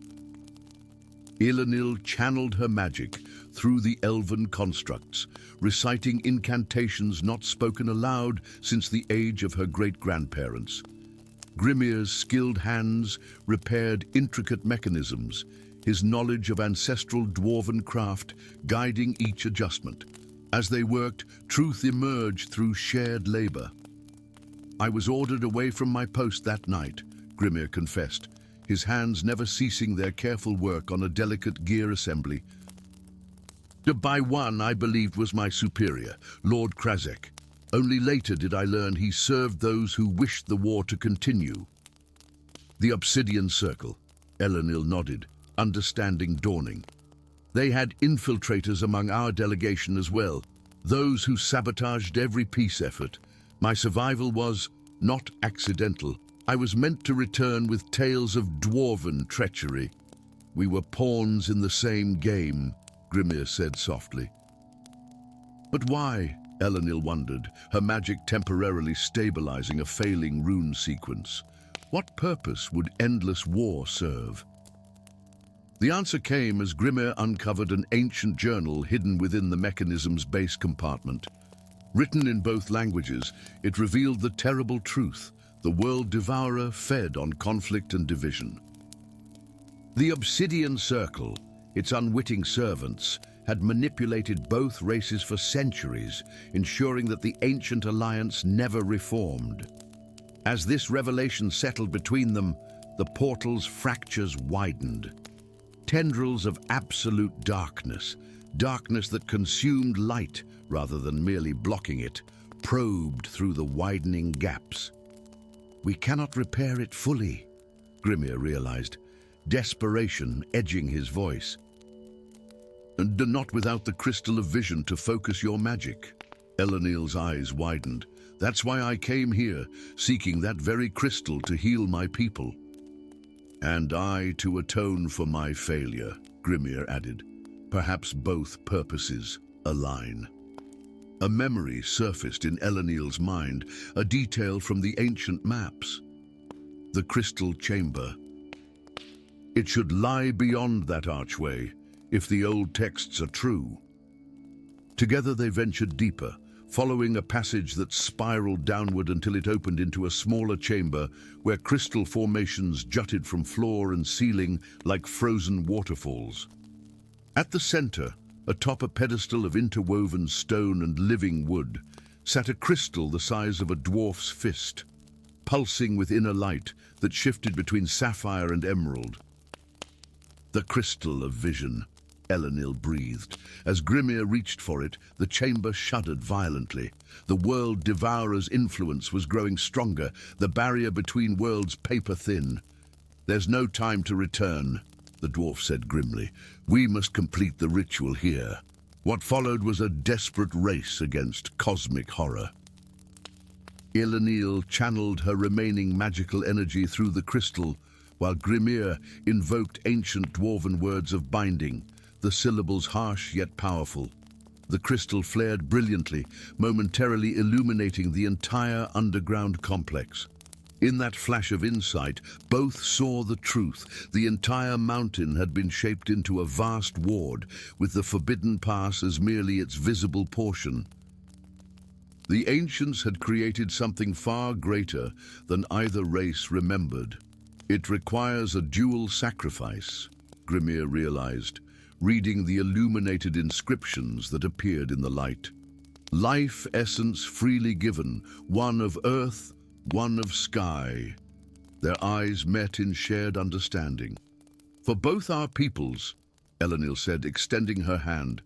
Elenil channeled her magic through the elven constructs, reciting incantations not spoken aloud since the age of her great-grandparents. Grimir's skilled hands repaired intricate mechanisms, his knowledge of ancestral dwarven craft guiding each adjustment. As they worked, truth emerged through shared labor. "I was ordered away from my post that night," Grimir confessed, his hands never ceasing their careful work on a delicate gear assembly. "By one I believed was my superior, Lord Krazek. Only later did I learn he served those who wished the war to continue." "The Obsidian Circle," Elenil nodded, understanding dawning. "They had infiltrators among our delegation as well, those who sabotaged every peace effort. My survival was not accidental. I was meant to return with tales of dwarven treachery." "We were pawns in the same game," Grimir said softly. "But why?" Elenil wondered, her magic temporarily stabilizing a failing rune sequence. What purpose would endless war serve? The answer came as Grimir uncovered an ancient journal hidden within the mechanism's base compartment. Written in both languages, it revealed the terrible truth: the World Devourer fed on conflict and division. The Obsidian Circle, its unwitting servants, had manipulated both races for centuries, ensuring that the ancient alliance never reformed. As this revelation settled between them, the portal's fractures widened. Tendrils of absolute darkness, darkness that consumed light rather than merely blocking it, probed through the widening gaps. "We cannot repair it fully," Grimir realized, desperation edging his voice. "And not without the crystal of vision to focus your magic." Elenil's eyes widened. "That's why I came here, seeking that very crystal to heal my people." "And I to atone for my failure," Grimir added. "Perhaps both purposes align." A memory surfaced in Elenil's mind, a detail from the ancient maps. The crystal chamber. It should lie beyond that archway, if the old texts are true. Together they ventured deeper, following a passage that spiraled downward until it opened into a smaller chamber where crystal formations jutted from floor and ceiling like frozen waterfalls. At the center, atop a pedestal of interwoven stone and living wood, sat a crystal the size of a dwarf's fist, pulsing with inner light that shifted between sapphire and emerald. "The crystal of vision," Elenil breathed. As Grimir reached for it, the chamber shuddered violently. The World Devourer's influence was growing stronger, the barrier between worlds paper-thin. "There's no time to return," the dwarf said grimly. "We must complete the ritual here." What followed was a desperate race against cosmic horror. Elenil channeled her remaining magical energy through the crystal, while Grimir invoked ancient dwarven words of binding, the syllables harsh yet powerful. The crystal flared brilliantly, momentarily illuminating the entire underground complex. In that flash of insight, both saw the truth. The entire mountain had been shaped into a vast ward, with the Forbidden Pass as merely its visible portion. The ancients had created something far greater than either race remembered. "It requires a dual sacrifice," Grimir realized, reading the illuminated inscriptions that appeared in the light. "Life essence freely given, one of earth, one of sky." Their eyes met in shared understanding. "For both our peoples," Elenil said, extending her hand.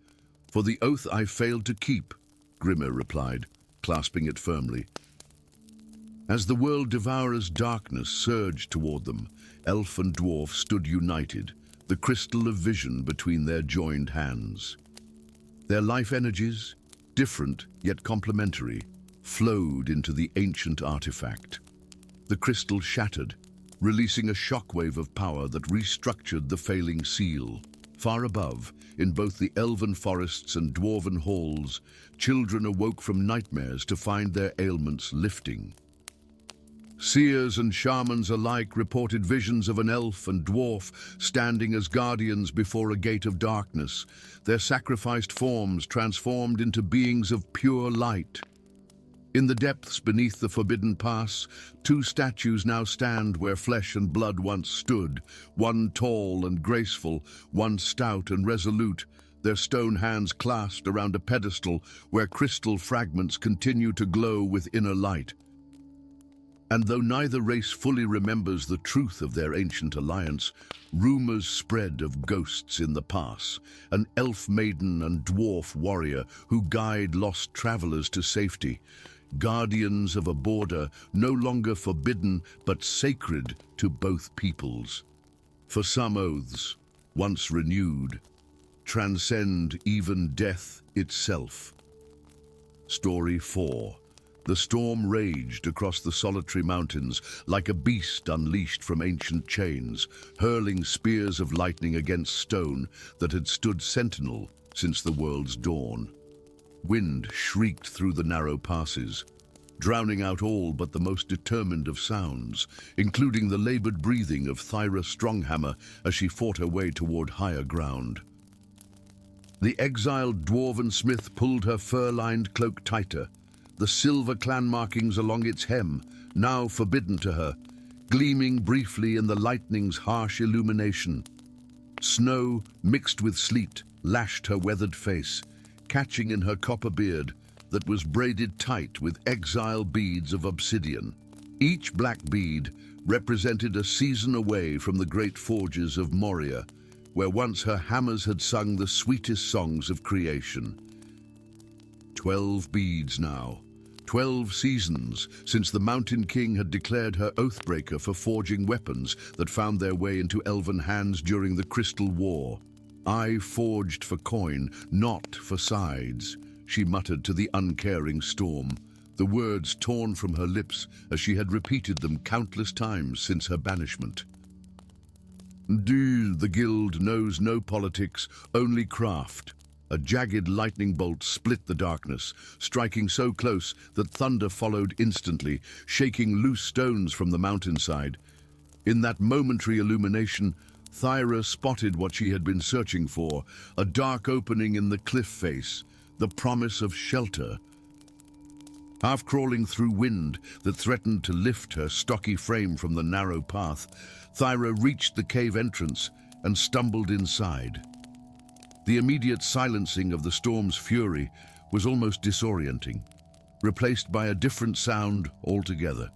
"For the oath I failed to keep," Grimir replied, clasping it firmly. As the World Devourer's darkness surged toward them, elf and dwarf stood united, the crystal of vision between their joined hands. Their life energies, different yet complementary, flowed into the ancient artifact. The crystal shattered, releasing a shockwave of power that restructured the failing seal. Far above, in both the elven forests and dwarven halls, children awoke from nightmares to find their ailments lifting. Seers and shamans alike reported visions of an elf and dwarf standing as guardians before a gate of darkness, their sacrificed forms transformed into beings of pure light. In the depths beneath the Forbidden Pass, two statues now stand where flesh and blood once stood, one tall and graceful, one stout and resolute, their stone hands clasped around a pedestal where crystal fragments continue to glow with inner light. And though neither race fully remembers the truth of their ancient alliance, rumors spread of ghosts in the pass, an elf maiden and dwarf warrior who guide lost travelers to safety, guardians of a border no longer forbidden but sacred to both peoples. For some oaths, once renewed, transcend even death itself. Story 4. The storm raged across the solitary mountains like a beast unleashed from ancient chains, hurling spears of lightning against stone that had stood sentinel since the world's dawn. Wind shrieked through the narrow passes, drowning out all but the most determined of sounds, including the labored breathing of Thyra Stronghammer as she fought her way toward higher ground. The exiled dwarven smith pulled her fur-lined cloak tighter, the silver clan markings along its hem, now forbidden to her, gleaming briefly in the lightning's harsh illumination. Snow, mixed with sleet, lashed her weathered face, catching in her copper beard that was braided tight with exile beads of obsidian. Each black bead represented a season away from the great forges of Moria, where once her hammers had sung the sweetest songs of creation. 12 beads now. 12 seasons since the Mountain King had declared her oathbreaker for forging weapons that found their way into elven hands during the Crystal War. "I forged for coin, not for sides," she muttered to the uncaring storm, the words torn from her lips as she had repeated them countless times since her banishment. The guild knows no politics, only craft. A jagged lightning bolt split the darkness, striking so close that thunder followed instantly, shaking loose stones from the mountainside. In that momentary illumination, Thyra spotted what she had been searching for, a dark opening in the cliff face, the promise of shelter. Half crawling through wind that threatened to lift her stocky frame from the narrow path, Thyra reached the cave entrance and stumbled inside. The immediate silencing of the storm's fury was almost disorienting, replaced by a different sound altogether.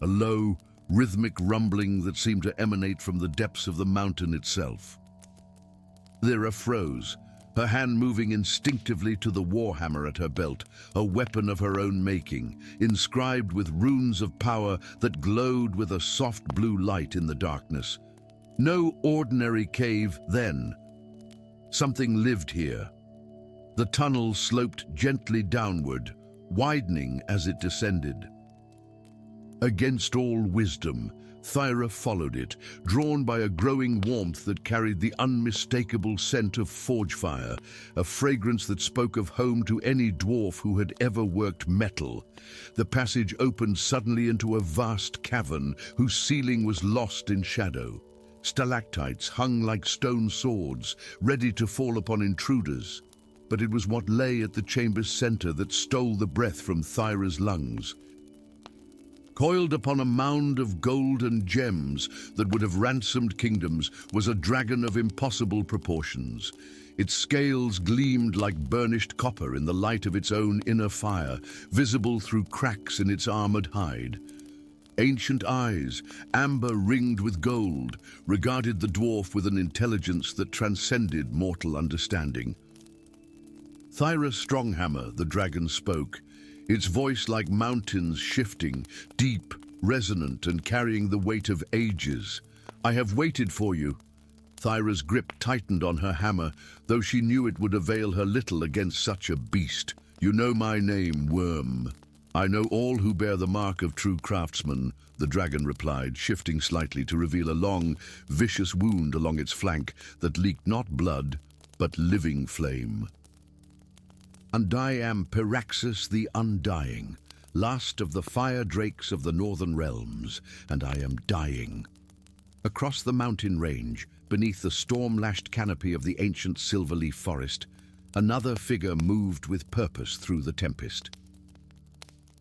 A low, rhythmic rumbling that seemed to emanate from the depths of the mountain itself. Thyra froze, her hand moving instinctively to the warhammer at her belt, a weapon of her own making, inscribed with runes of power that glowed with a soft blue light in the darkness. No ordinary cave then. Something lived here. The tunnel sloped gently downward, widening as it descended. Against all wisdom, Thyra followed it, drawn by a growing warmth that carried the unmistakable scent of forge fire, a fragrance that spoke of home to any dwarf who had ever worked metal. The passage opened suddenly into a vast cavern whose ceiling was lost in shadow. Stalactites hung like stone swords, ready to fall upon intruders. But it was what lay at the chamber's center that stole the breath from Thyra's lungs. Coiled upon a mound of gold and gems that would have ransomed kingdoms was a dragon of impossible proportions. Its scales gleamed like burnished copper in the light of its own inner fire, visible through cracks in its armored hide. Ancient eyes, amber ringed with gold, regarded the dwarf with an intelligence that transcended mortal understanding. "Thyra Stronghammer," the dragon spoke, its voice like mountains shifting, deep, resonant, and carrying the weight of ages. "I have waited for you." Thyra's grip tightened on her hammer, though she knew it would avail her little against such a beast. "You know my name, Worm." "I know all who bear the mark of true craftsmen," the dragon replied, shifting slightly to reveal a long, vicious wound along its flank that leaked not blood, but living flame. "And I am Piraxis the Undying, last of the fire drakes of the northern realms, and I am dying." Across the mountain range, beneath the storm-lashed canopy of the ancient silverleaf forest, another figure moved with purpose through the tempest.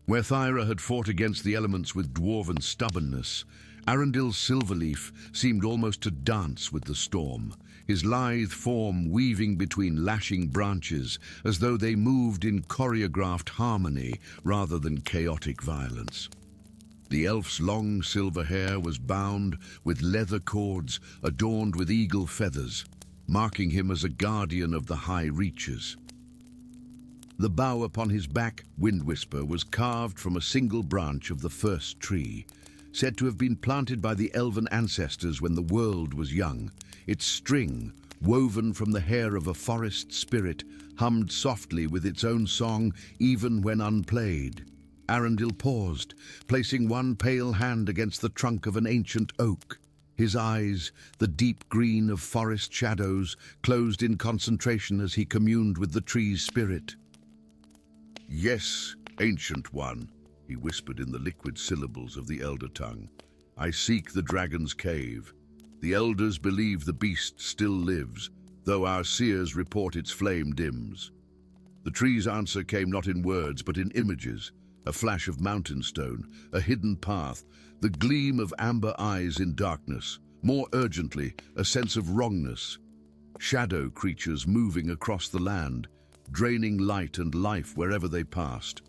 Where Thyra had fought against the elements with dwarven stubbornness, Arundel's Silverleaf seemed almost to dance with the storm, his lithe form weaving between lashing branches as though they moved in choreographed harmony rather than chaotic violence. The elf's long silver hair was bound with leather cords adorned with eagle feathers, marking him as a guardian of the high reaches. The bough upon his back, Windwhisper, was carved from a single branch of the first tree, said to have been planted by the elven ancestors when the world was young. Its string, woven from the hair of a forest spirit, hummed softly with its own song even when unplayed. Arundel paused, placing one pale hand against the trunk of an ancient oak. His eyes, the deep green of forest shadows, closed in concentration as he communed with the tree's spirit. "Yes, Ancient One," he whispered in the liquid syllables of the elder tongue. "I seek the dragon's cave. The elders believe the beast still lives, though our seers report its flame dims." The tree's answer came not in words, but in images, a flash of mountain stone, a hidden path, the gleam of amber eyes in darkness, more urgently, a sense of wrongness. Shadow creatures moving across the land, draining light and life wherever they passed.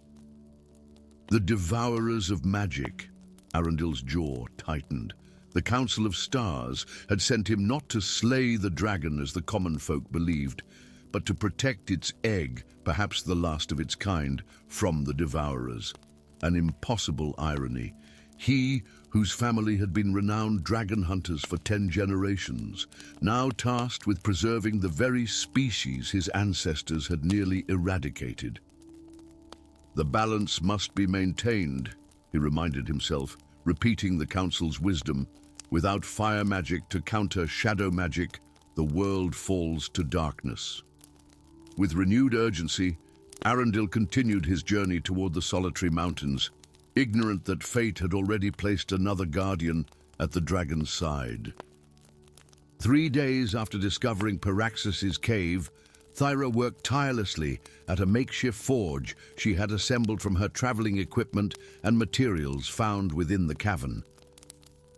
The devourers of magic, Arundel's jaw tightened. The Council of Stars had sent him not to slay the dragon as the common folk believed, but to protect its egg, perhaps the last of its kind, from the Devourers. An impossible irony. He, whose family had been renowned dragon hunters for 10 generations, now tasked with preserving the very species his ancestors had nearly eradicated. The balance must be maintained, he reminded himself, repeating the Council's wisdom. Without fire magic to counter shadow magic, the world falls to darkness. With renewed urgency, Arundel continued his journey toward the solitary mountains, ignorant that fate had already placed another guardian at the dragon's side. 3 days after discovering Peraxis's cave, Thyra worked tirelessly at a makeshift forge she had assembled from her traveling equipment and materials found within the cavern.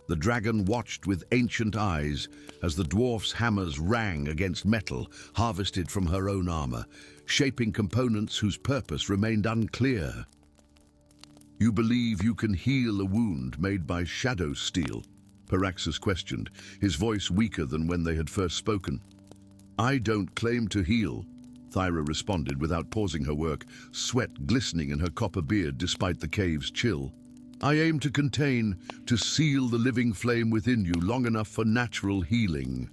The dragon watched with ancient eyes as the dwarf's hammers rang against metal harvested from her own armor, shaping components whose purpose remained unclear. "You believe you can heal a wound made by shadow steel?" Peraxis questioned, his voice weaker than when they had first spoken. "I don't claim to heal," Thyra responded without pausing her work, sweat glistening in her copper beard despite the cave's chill. "I aim to contain, to seal the living flame within you long enough for natural healing."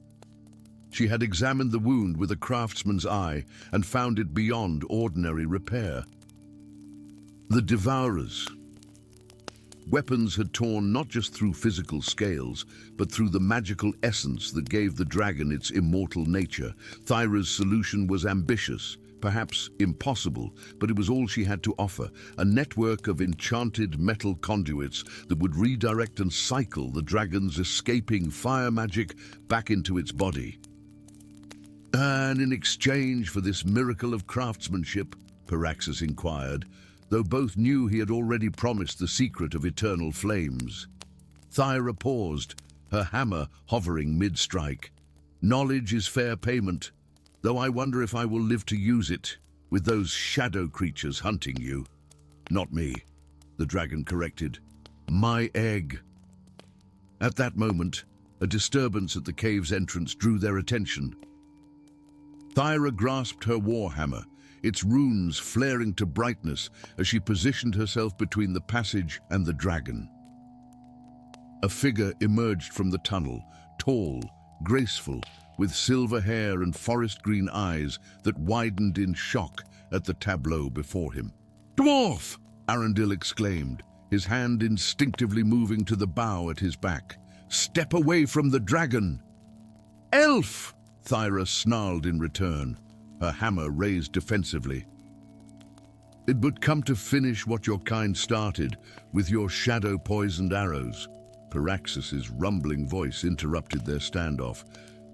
She had examined the wound with a craftsman's eye and found it beyond ordinary repair. The Devourers. Weapons had torn not just through physical scales, but through the magical essence that gave the dragon its immortal nature. Thyra's solution was ambitious, perhaps impossible, but it was all she had to offer, a network of enchanted metal conduits that would redirect and cycle the dragon's escaping fire magic back into its body. "And in exchange for this miracle of craftsmanship," Peraxis inquired, though both knew he had already promised the secret of eternal flames. Thyra paused, her hammer hovering mid-strike. "Knowledge is fair payment, though I wonder if I will live to use it, with those shadow creatures hunting you." "Not me," the dragon corrected. "My egg." At that moment, a disturbance at the cave's entrance drew their attention. Thyra grasped her warhammer, its runes flaring to brightness as she positioned herself between the passage and the dragon. A figure emerged from the tunnel, tall, graceful, with silver hair and forest-green eyes that widened in shock at the tableau before him. "Dwarf!" Arundel exclaimed, his hand instinctively moving to the bow at his back. "Step away from the dragon!" "Elf!" Thyra snarled in return, her hammer raised defensively. "It would come to finish what your kind started, with your shadow-poisoned arrows." Peraxis's rumbling voice interrupted their standoff.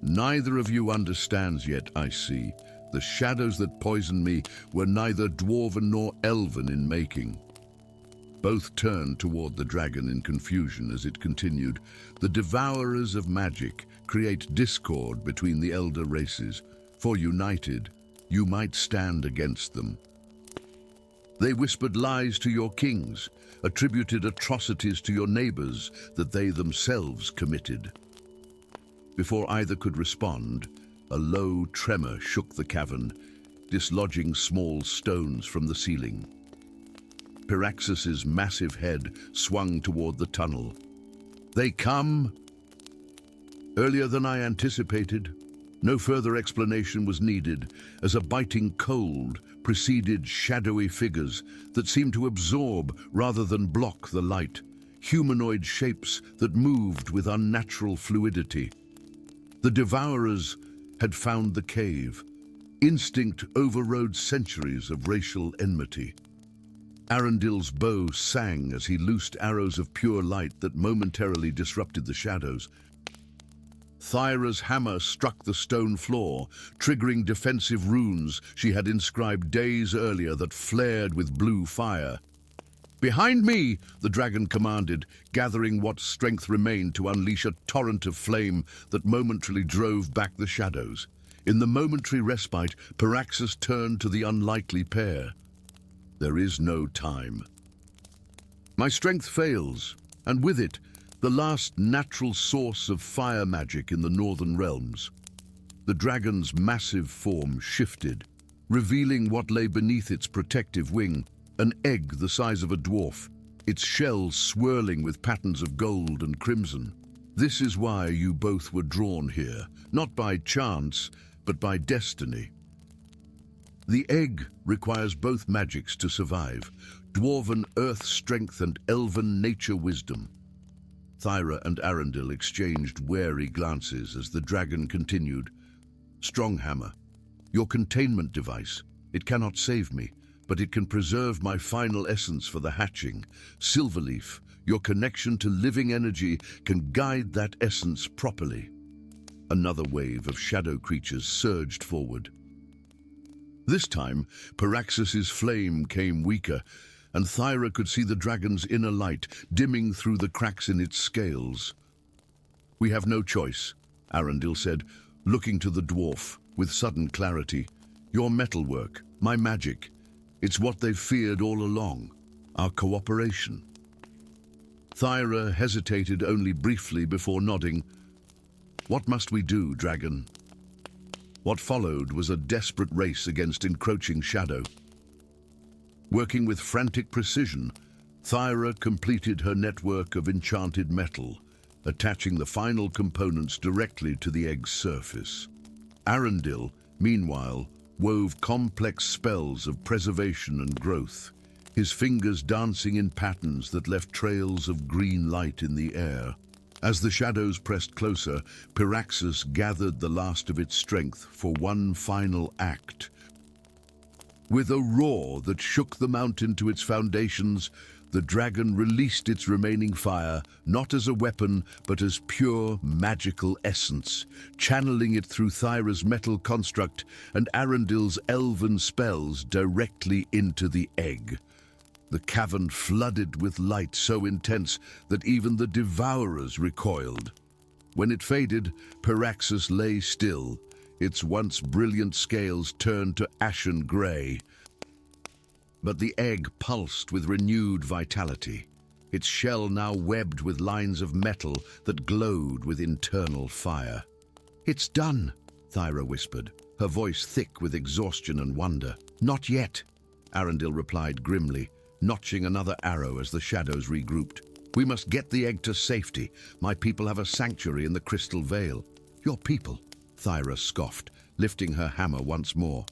"Neither of you understands yet, I see. The shadows that poisoned me were neither dwarven nor elven in making." Both turned toward the dragon in confusion as it continued. "The devourers of magic create discord between the elder races, for united, you might stand against them. They whispered lies to your kings, attributed atrocities to your neighbors that they themselves committed." Before either could respond, a low tremor shook the cavern, dislodging small stones from the ceiling. Peraxis's massive head swung toward the tunnel. "They come!" Earlier than I anticipated, no further explanation was needed as a biting cold preceded shadowy figures that seemed to absorb rather than block the light, humanoid shapes that moved with unnatural fluidity. The Devourers had found the cave. Instinct overrode centuries of racial enmity. Arundel's bow sang as he loosed arrows of pure light that momentarily disrupted the shadows. Thyra's hammer struck the stone floor, triggering defensive runes she had inscribed days earlier that flared with blue fire. "Behind me!" the dragon commanded, gathering what strength remained to unleash a torrent of flame that momentarily drove back the shadows. In the momentary respite, Peraxis turned to the unlikely pair. "There is no time." "My strength fails," and with it, the last natural source of fire magic in the northern realms. The dragon's massive form shifted, revealing what lay beneath its protective wing, an egg the size of a dwarf, its shell swirling with patterns of gold and crimson. This is why you both were drawn here, not by chance, but by destiny. The egg requires both magics to survive, dwarven earth strength and elven nature wisdom. Thyra and Arundel exchanged wary glances as the dragon continued. Stronghammer, your containment device. It cannot save me, but it can preserve my final essence for the hatching. Silverleaf, your connection to living energy can guide that essence properly. Another wave of shadow creatures surged forward. This time, Paraxis's flame came weaker, and Thyra could see the dragon's inner light dimming through the cracks in its scales. We have no choice, Arundel said, looking to the dwarf with sudden clarity. Your metalwork, my magic, it's what they've feared all along, our cooperation. Thyra hesitated only briefly before nodding. What must we do, dragon? What followed was a desperate race against encroaching shadow. Working with frantic precision, Thyra completed her network of enchanted metal, attaching the final components directly to the egg's surface. Arundel, meanwhile, wove complex spells of preservation and growth, his fingers dancing in patterns that left trails of green light in the air. As the shadows pressed closer, Paraxis gathered the last of its strength for one final act. With a roar that shook the mountain to its foundations, the dragon released its remaining fire, not as a weapon, but as pure magical essence, channeling it through Thyra's metal construct and Arundel's elven spells directly into the egg. The cavern flooded with light so intense that even the devourers recoiled. When it faded, Paraxis lay still, its once brilliant scales turned to ashen grey. But the egg pulsed with renewed vitality, its shell now webbed with lines of metal that glowed with internal fire. "It's done," Thyra whispered, her voice thick with exhaustion and wonder. "Not yet," Arundel replied grimly, notching another arrow as the shadows regrouped. "We must get the egg to safety. My people have a sanctuary in the Crystal Vale." "Your people?" Thyra scoffed, lifting her hammer once more.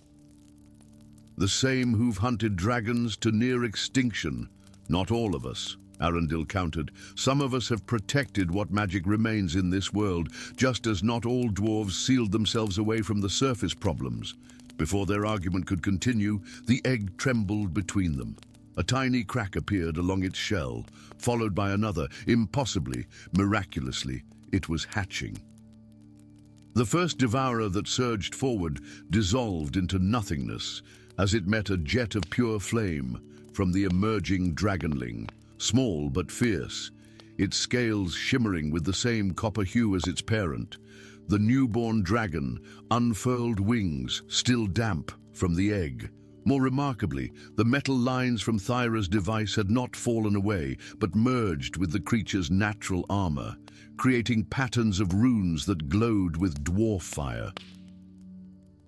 "The same who've hunted dragons to near extinction. Not all of us," Arundel countered. "Some of us have protected what magic remains in this world, just as not all dwarves sealed themselves away from the surface problems." Before their argument could continue, the egg trembled between them. A tiny crack appeared along its shell, followed by another. Impossibly, miraculously, it was hatching. The first devourer that surged forward dissolved into nothingness as it met a jet of pure flame from the emerging dragonling, small but fierce, its scales shimmering with the same copper hue as its parent. The newborn dragon unfurled wings, still damp from the egg. More remarkably, the metal lines from Thyra's device had not fallen away, but merged with the creature's natural armor, creating patterns of runes that glowed with dwarf fire.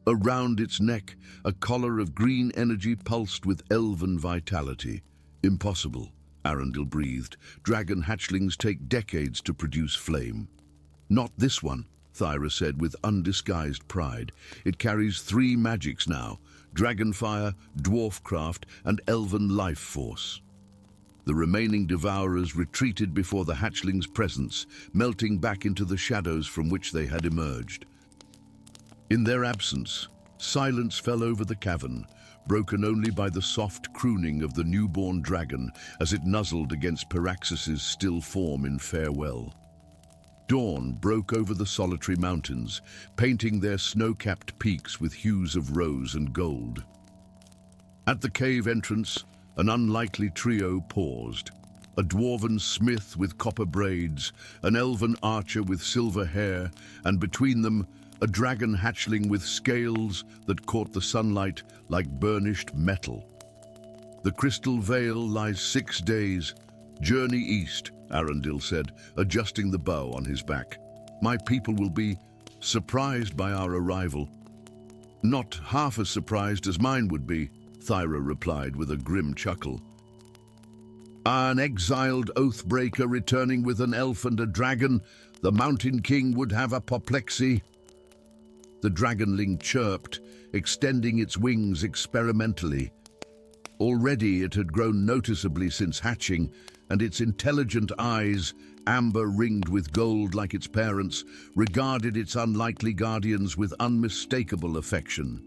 Around its neck, a collar of green energy pulsed with elven vitality. "Impossible," Arundel breathed. "Dragon hatchlings take decades to produce flame." "Not this one," Thyra said with undisguised pride. "It carries 3 magics now: dragonfire, dwarfcraft, and elven life force." The remaining devourers retreated before the hatchling's presence, melting back into the shadows from which they had emerged. In their absence, silence fell over the cavern, broken only by the soft crooning of the newborn dragon as it nuzzled against Paraxis's still form in farewell. Dawn broke over the solitary mountains, painting their snow-capped peaks with hues of rose and gold. At the cave entrance, an unlikely trio paused. A dwarven smith with copper braids, an elven archer with silver hair, and between them, a dragon hatchling with scales that caught the sunlight like burnished metal. The Crystal Vale lies 6 days, Journey east, Arundel said, adjusting the bow on his back. My people will be surprised by our arrival. Not half as surprised as mine would be, Thyra replied with a grim chuckle. An exiled oathbreaker returning with an elf and a dragon, the Mountain King would have apoplexy. The dragonling chirped, extending its wings experimentally. Already it had grown noticeably since hatching, and its intelligent eyes, amber ringed with gold like its parents, regarded its unlikely guardians with unmistakable affection.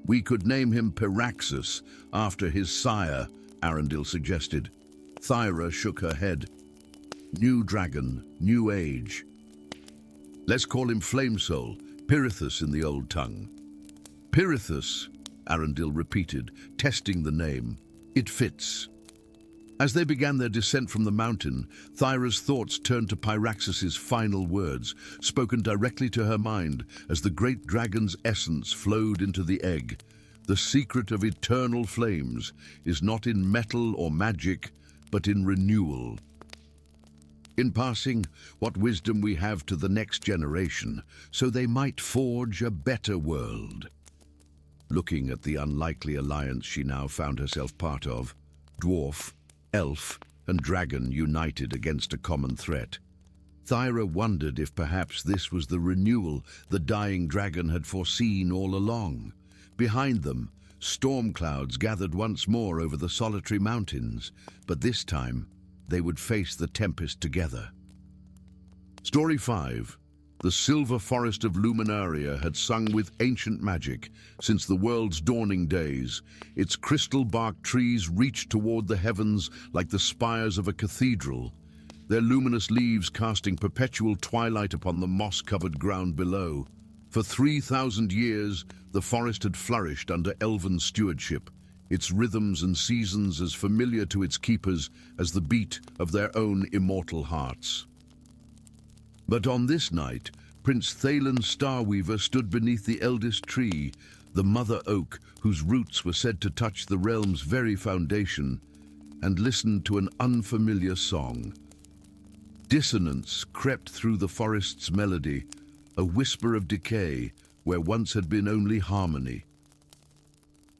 We could name him Piraxus, after his sire, Arundel suggested. Thyra shook her head. New dragon, new age. Let's call him Flamesoul, Pirithous in the old tongue. Pirithous, Arundel repeated, testing the name. It fits. As they began their descent from the mountain, Thyra's thoughts turned to Piraxus's final words, spoken directly to her mind as the great dragon's essence flowed into the egg. The secret of eternal flames is not in metal or magic, but in renewal. In passing what wisdom we have to the next generation, so they might forge a better world. Looking at the unlikely alliance she now found herself part of, dwarf, elf, and dragon united against a common threat, Thyra wondered if perhaps this was the renewal the dying dragon had foreseen all along. Behind them, storm clouds gathered once more over the solitary mountains, but this time they would face the tempest together. Story 5. The silver forest of Luminaria had sung with ancient magic since the world's dawning days. Its crystal-barked trees reached toward the heavens like the spires of a cathedral, their luminous leaves casting perpetual twilight upon the moss-covered ground below. For 3,000 years, the forest had flourished under elven stewardship, its rhythms and seasons as familiar to its keepers as the beat of their own immortal hearts. But on this night, Prince Thalen Starweaver stood beneath the eldest tree, the mother oak whose roots were said to touch the realm's very foundation, and listened to an unfamiliar song. Dissonance crept through the forest's melody, a whisper of decay where once had been only harmony.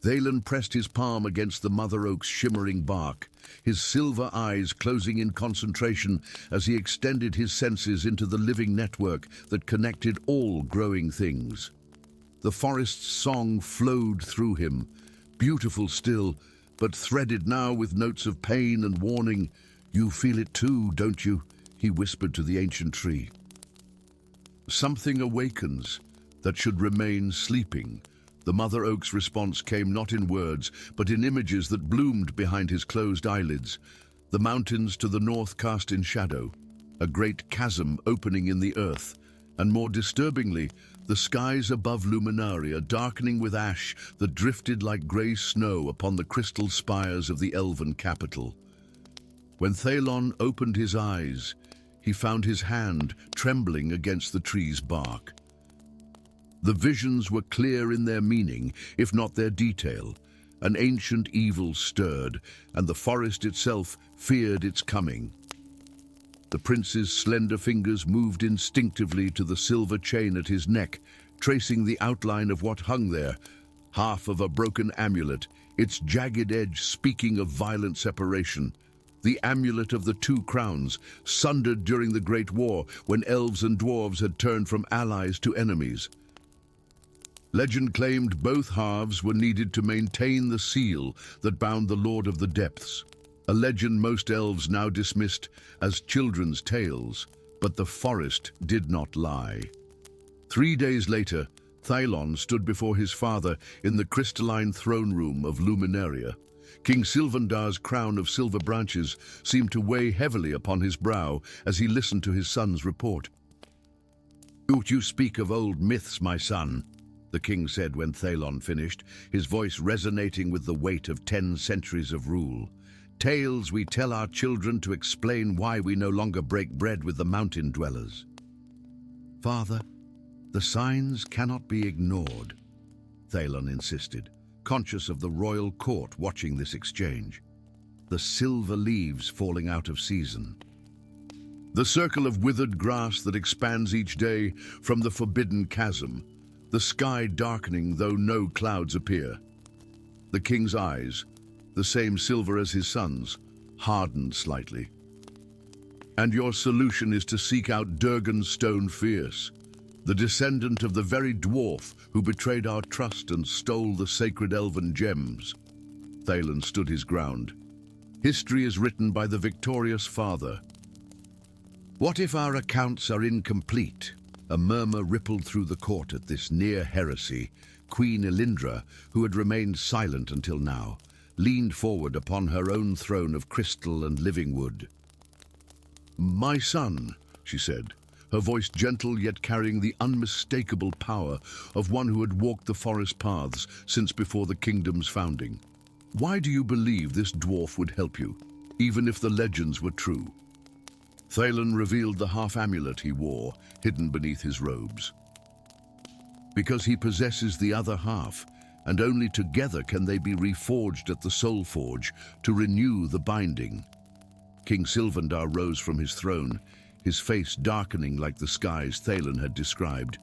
Thalen pressed his palm against the mother oak's shimmering bark, his silver eyes closing in concentration as he extended his senses into the living network that connected all growing things. The forest's song flowed through him, beautiful still, but threaded now with notes of pain and warning. "You feel it too, don't you?" he whispered to the ancient tree. "Something awakens that should remain sleeping." The mother oak's response came not in words, but in images that bloomed behind his closed eyelids. The mountains to the north cast in shadow, a great chasm opening in the earth, and more disturbingly, the skies above Luminaria darkening with ash that drifted like grey snow upon the crystal spires of the elven capital. When Thalon opened his eyes, he found his hand trembling against the tree's bark. The visions were clear in their meaning, if not their detail. An ancient evil stirred, and the forest itself feared its coming. The prince's slender fingers moved instinctively to the silver chain at his neck, tracing the outline of what hung there, half of a broken amulet, its jagged edge speaking of violent separation. The amulet of the two crowns, sundered during the Great War when elves and dwarves had turned from allies to enemies. Legend claimed both halves were needed to maintain the seal that bound the Lord of the Depths, a legend most elves now dismissed as children's tales, but the forest did not lie. 3 days later, Thalon stood before his father in the crystalline throne room of Luminaria. King Sylvandar's crown of silver branches seemed to weigh heavily upon his brow as he listened to his son's report. "Don't you speak of old myths, my son," the king said when Thalon finished, his voice resonating with the weight of 10 centuries of rule. "Tales we tell our children to explain why we no longer break bread with the mountain dwellers." "Father, the signs cannot be ignored," Thalon insisted, conscious of the royal court watching this exchange. the silver leaves falling out of season. The circle of withered grass that expands each day from the forbidden chasm, the sky darkening though no clouds appear. The king's eyes, the same silver as his son's, hardened slightly. And your solution is to seek out Durgan Stone Fierce, the descendant of the very dwarf who betrayed our trust and stole the sacred elven gems. Thaylen stood his ground. History is written by the victorious father. What if our accounts are incomplete? A murmur rippled through the court at this near heresy. Queen Elindra, who had remained silent until now, leaned forward upon her own throne of crystal and living wood. "My son," she said, her voice gentle yet carrying the unmistakable power of one who had walked the forest paths since before the kingdom's founding. "Why do you believe this dwarf would help you, even if the legends were true?" Thaylen revealed the half-amulet he wore, hidden beneath his robes. "Because he possesses the other half, and only together can they be reforged at the Soul Forge to renew the binding." King Sylvandar rose from his throne, his face darkening like the skies Thaylen had described.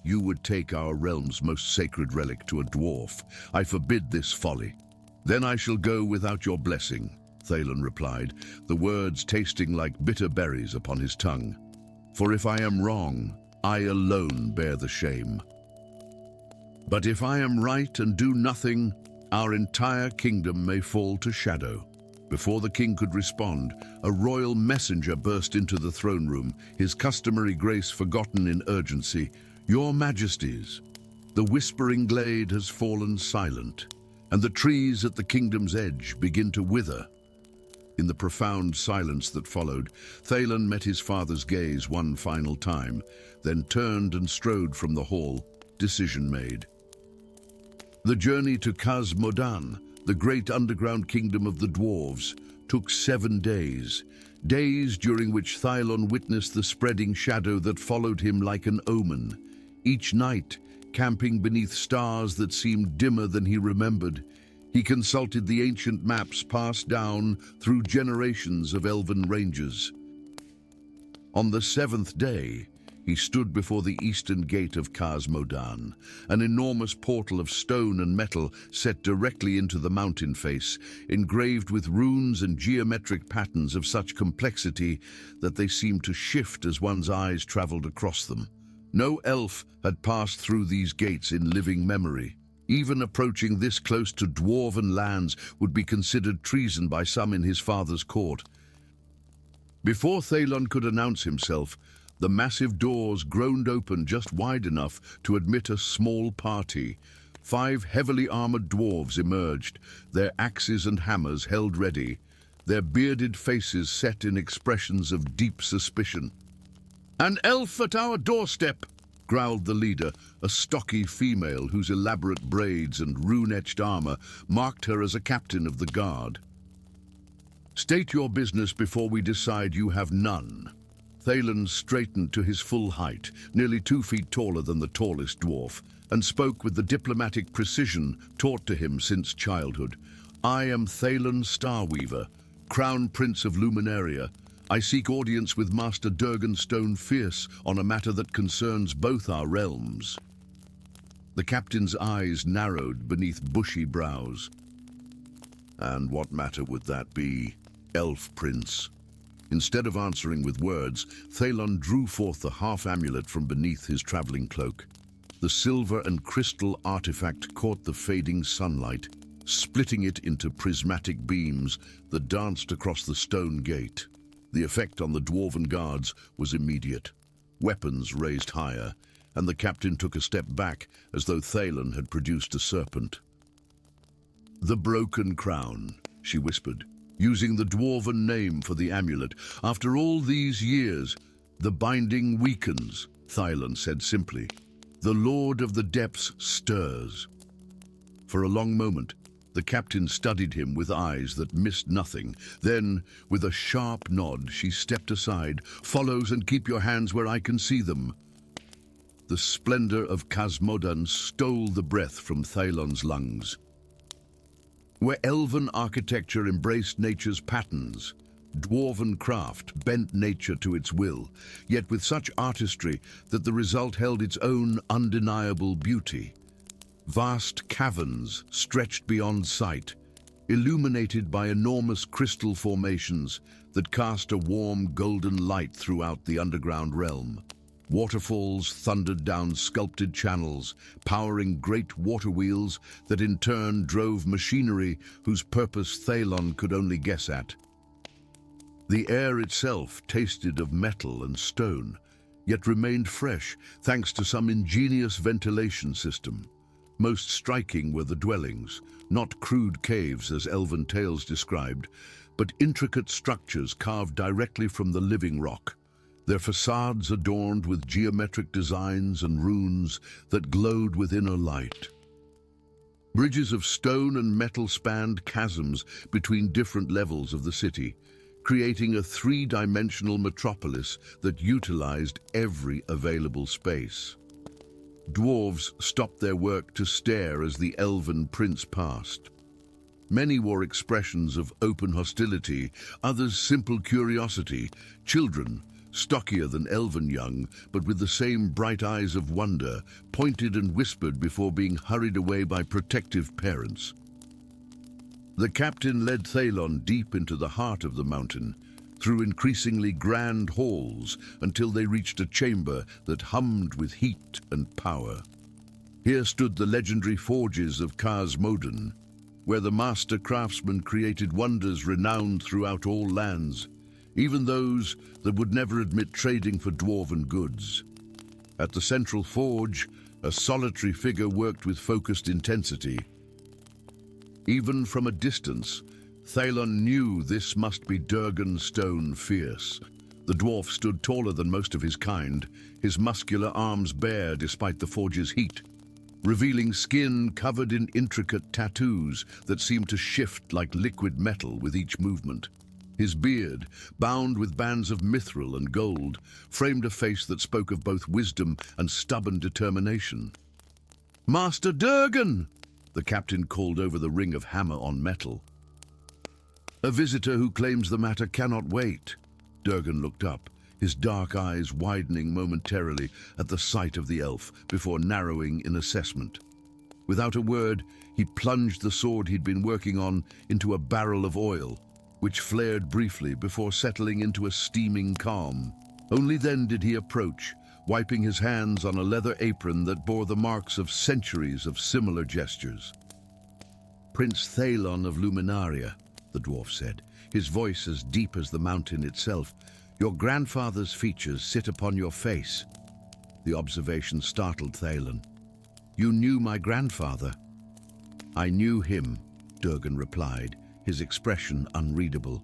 "You would take our realm's most sacred relic to a dwarf. I forbid this folly." "Then I shall go without your blessing," Thaylen replied, the words tasting like bitter berries upon his tongue. "For if I am wrong, I alone bear the shame. But if I am right and do nothing, our entire kingdom may fall to shadow." Before the king could respond, a royal messenger burst into the throne room, his customary grace forgotten in urgency. "Your Majesties, the whispering glade has fallen silent, and the trees at the kingdom's edge begin to wither." In the profound silence that followed, Thaylen met his father's gaze one final time, then turned and strode from the hall, decision made. The journey to Khaz Modan, the great underground kingdom of the Dwarves, took 7 days, days during which Thaylen witnessed the spreading shadow that followed him like an omen. Each night, camping beneath stars that seemed dimmer than he remembered, he consulted the ancient maps passed down through generations of elven rangers. On the 7th day, he stood before the eastern gate of Khaz Modan, an enormous portal of stone and metal set directly into the mountain face, engraved with runes and geometric patterns of such complexity that they seemed to shift as one's eyes traveled across them. No elf had passed through these gates in living memory. Even approaching this close to dwarven lands would be considered treason by some in his father's court. Before Thaylen could announce himself, the massive doors groaned open just wide enough to admit a small party. 5 heavily armored dwarves emerged, their axes and hammers held ready, their bearded faces set in expressions of deep suspicion. "An elf at our doorstep," growled the leader, a stocky female whose elaborate braids and rune-etched armor marked her as a captain of the guard. "State your business before we decide you have none." Thaylen straightened to his full height, nearly 2 feet taller than the tallest dwarf, and spoke with the diplomatic precision taught to him since childhood. "I am Thaylen Starweaver, Crown Prince of Luminaria. I seek audience with Master Durgan Stone Fierce on a matter that concerns both our realms." The captain's eyes narrowed beneath bushy brows. "And what matter would that be, Elf Prince?" Instead of answering with words, Thaylen drew forth the half-amulet from beneath his traveling cloak. The silver and crystal artifact caught the fading sunlight, splitting it into prismatic beams that danced across the stone gate. The effect on the dwarven guards was immediate. Weapons raised higher, and the captain took a step back as though Thaylen had produced a serpent. "The broken crown," she whispered, using the dwarven name for the amulet. "After all these years, the binding weakens," Thaylen said simply. "The Lord of the Depths stirs." For a long moment, the captain studied him with eyes that missed nothing. Then, with a sharp nod, she stepped aside. "Follows and keep your hands where I can see them." The splendor of Khaz Modan stole the breath from Thaylen's lungs. Where elven architecture embraced nature's patterns, dwarven craft bent nature to its will, yet with such artistry that the result held its own undeniable beauty. Vast caverns stretched beyond sight, illuminated by enormous crystal formations that cast a warm golden light throughout the underground realm. Waterfalls thundered down sculpted channels, powering great water wheels that in turn drove machinery whose purpose Thalon could only guess at. The air itself tasted of metal and stone, yet remained fresh thanks to some ingenious ventilation system. Most striking were the dwellings, not crude caves as elven tales described, but intricate structures carved directly from the living rock, their facades adorned with geometric designs and runes that glowed with inner light. Bridges of stone and metal spanned chasms between different levels of the city, creating a three-dimensional metropolis that utilized every available space. Dwarves stopped their work to stare as the elven prince passed. Many wore expressions of open hostility, others simple curiosity. Children, stockier than elven young, but with the same bright eyes of wonder, pointed and whispered before being hurried away by protective parents. The captain led Thalon deep into the heart of the mountain, through increasingly grand halls until they reached a chamber that hummed with heat and power. Here stood the legendary forges of Kaz Moden, where the master craftsman created wonders renowned throughout all lands, even those that would never admit trading for dwarven goods. At the central forge, a solitary figure worked with focused intensity. Even from a distance, Thalon knew this must be Durgan Stone Fierce. The dwarf stood taller than most of his kind, his muscular arms bare despite the forge's heat, revealing skin covered in intricate tattoos that seemed to shift like liquid metal with each movement. His beard, bound with bands of mithril and gold, framed a face that spoke of both wisdom and stubborn determination. "Master Durgan!" the captain called over the ring of hammer on metal. "A visitor who claims the matter cannot wait." Durgan looked up, his dark eyes widening momentarily at the sight of the elf before narrowing in assessment. Without a word, he plunged the sword he'd been working on into a barrel of oil, which flared briefly before settling into a steaming calm. Only then did he approach, wiping his hands on a leather apron that bore the marks of centuries of similar gestures. "Prince Thalon of Luminaria," the dwarf said, his voice as deep as the mountain itself. "Your grandfather's features sit upon your face." The observation startled Thalon. "You knew my grandfather?" "I knew him," Durgan replied, his expression unreadable.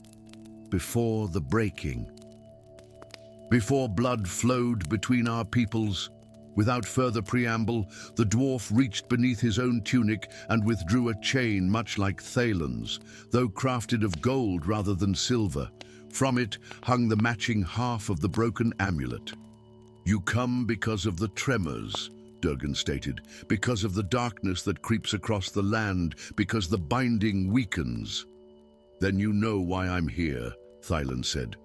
"Before the breaking. Before blood flowed between our peoples." Without further preamble, the dwarf reached beneath his own tunic and withdrew a chain much like Thalon's, though crafted of gold rather than silver. From it hung the matching half of the broken amulet. "You come because of the tremors," Durgan stated, "because of the darkness that creeps across the land, because the binding weakens." "Then you know why I'm here," Thalon said.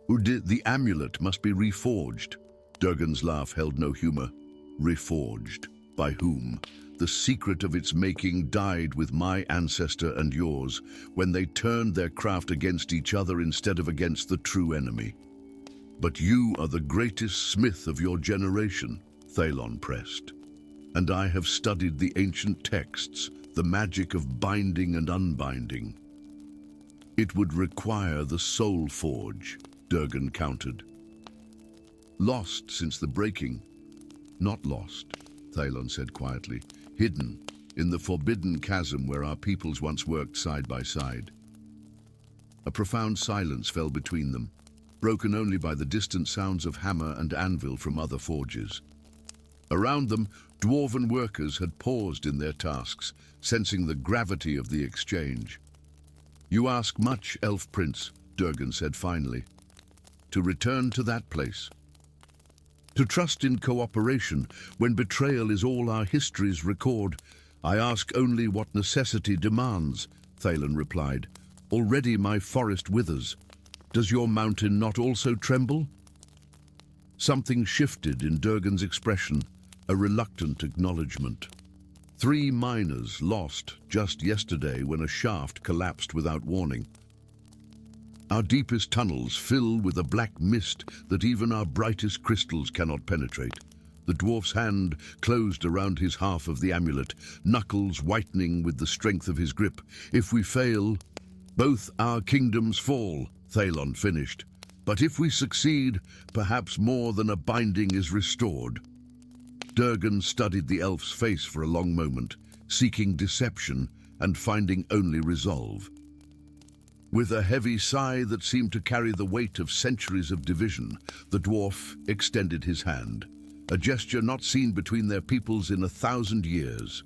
"The amulet must be reforged." Durgan's laugh held no humor. "Reforged? By whom? The secret of its making died with my ancestor and yours when they turned their craft against each other instead of against the true enemy. But you are the greatest smith of your generation," Thalon pressed. "And I have studied the ancient texts, the magic of binding and unbinding." "It would require the soul forge," Durgan countered. "Lost since the breaking." "Not lost," Thalon said quietly. "Hidden in the forbidden chasm where our peoples once worked side by side." A profound silence fell between them, broken only by the distant sounds of hammer and anvil from other forges. Around them, dwarven workers had paused in their tasks, sensing the gravity of the exchange. "You ask much, Elf Prince," Durgan said finally. "To return to that place. To trust in cooperation when betrayal is all our histories record. I ask only what necessity demands, Thalen replied. Already my forest withers. Does your mountain not also tremble? Something shifted in Durgan's expression, a reluctant acknowledgement. 3 miners lost just yesterday when a shaft collapsed without warning. Our deepest tunnels fill with a black mist that even our brightest crystals cannot penetrate. The dwarf's hand closed around his half of the amulet, knuckles whitening with the strength of his grip. If we fail, both our kingdoms fall, Thalon finished. But if we succeed, perhaps more than a binding is restored. Durgan studied the elf's face for a long moment, seeking deception and finding only resolve. With a heavy sigh that seemed to carry the weight of centuries of division, the dwarf extended his hand, a gesture not seen between their peoples in 1,000 years.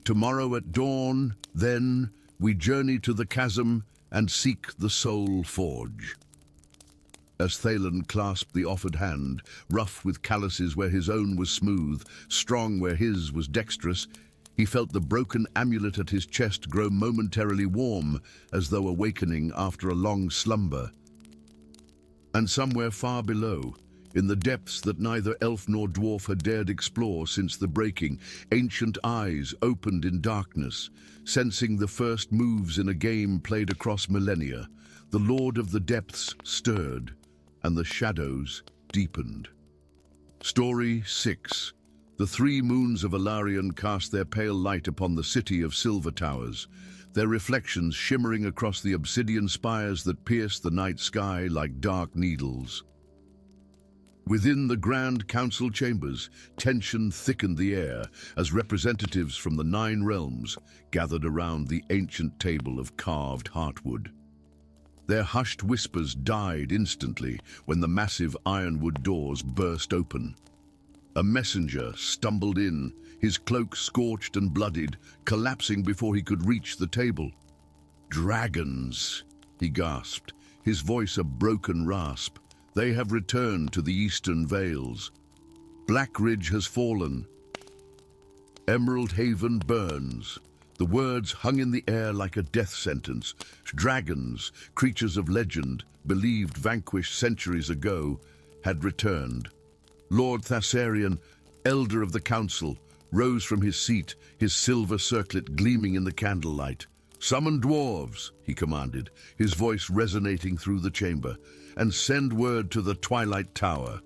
Tomorrow at dawn, then, we journey to the chasm and seek the soul forge. As Thalen clasped the offered hand, rough with calluses where his own was smooth, strong where his was dexterous, he felt the broken amulet at his chest grow momentarily warm, as though awakening after a long slumber. And somewhere far below, in the depths that neither elf nor dwarf had dared explore since the breaking, ancient eyes opened in darkness, sensing the first moves in a game played across millennia. The Lord of the Depths stirred, and the shadows deepened. Story 6. The 3 moons of Alarion cast their pale light upon the city of silver towers, their reflections shimmering across the obsidian spires that pierced the night sky like dark needles. Within the Grand Council chambers, tension thickened the air as representatives from the 9 realms gathered around the ancient table of carved heartwood. Their hushed whispers died instantly when the massive ironwood doors burst open. A messenger stumbled in, his cloak scorched and bloodied, collapsing before he could reach the table. "Dragons," he gasped, his voice a broken rasp. "They have returned to the eastern vales. Blackridge has fallen. Emerald Haven burns." The words hung in the air like a death sentence. Dragons, creatures of legend, believed vanquished centuries ago, had returned. Lord Thasarian, elder of the council, rose from his seat, his silver circlet gleaming in the candlelight. "Summon dwarves," he commanded, his voice resonating through the chamber, "and send word to the Twilight Tower.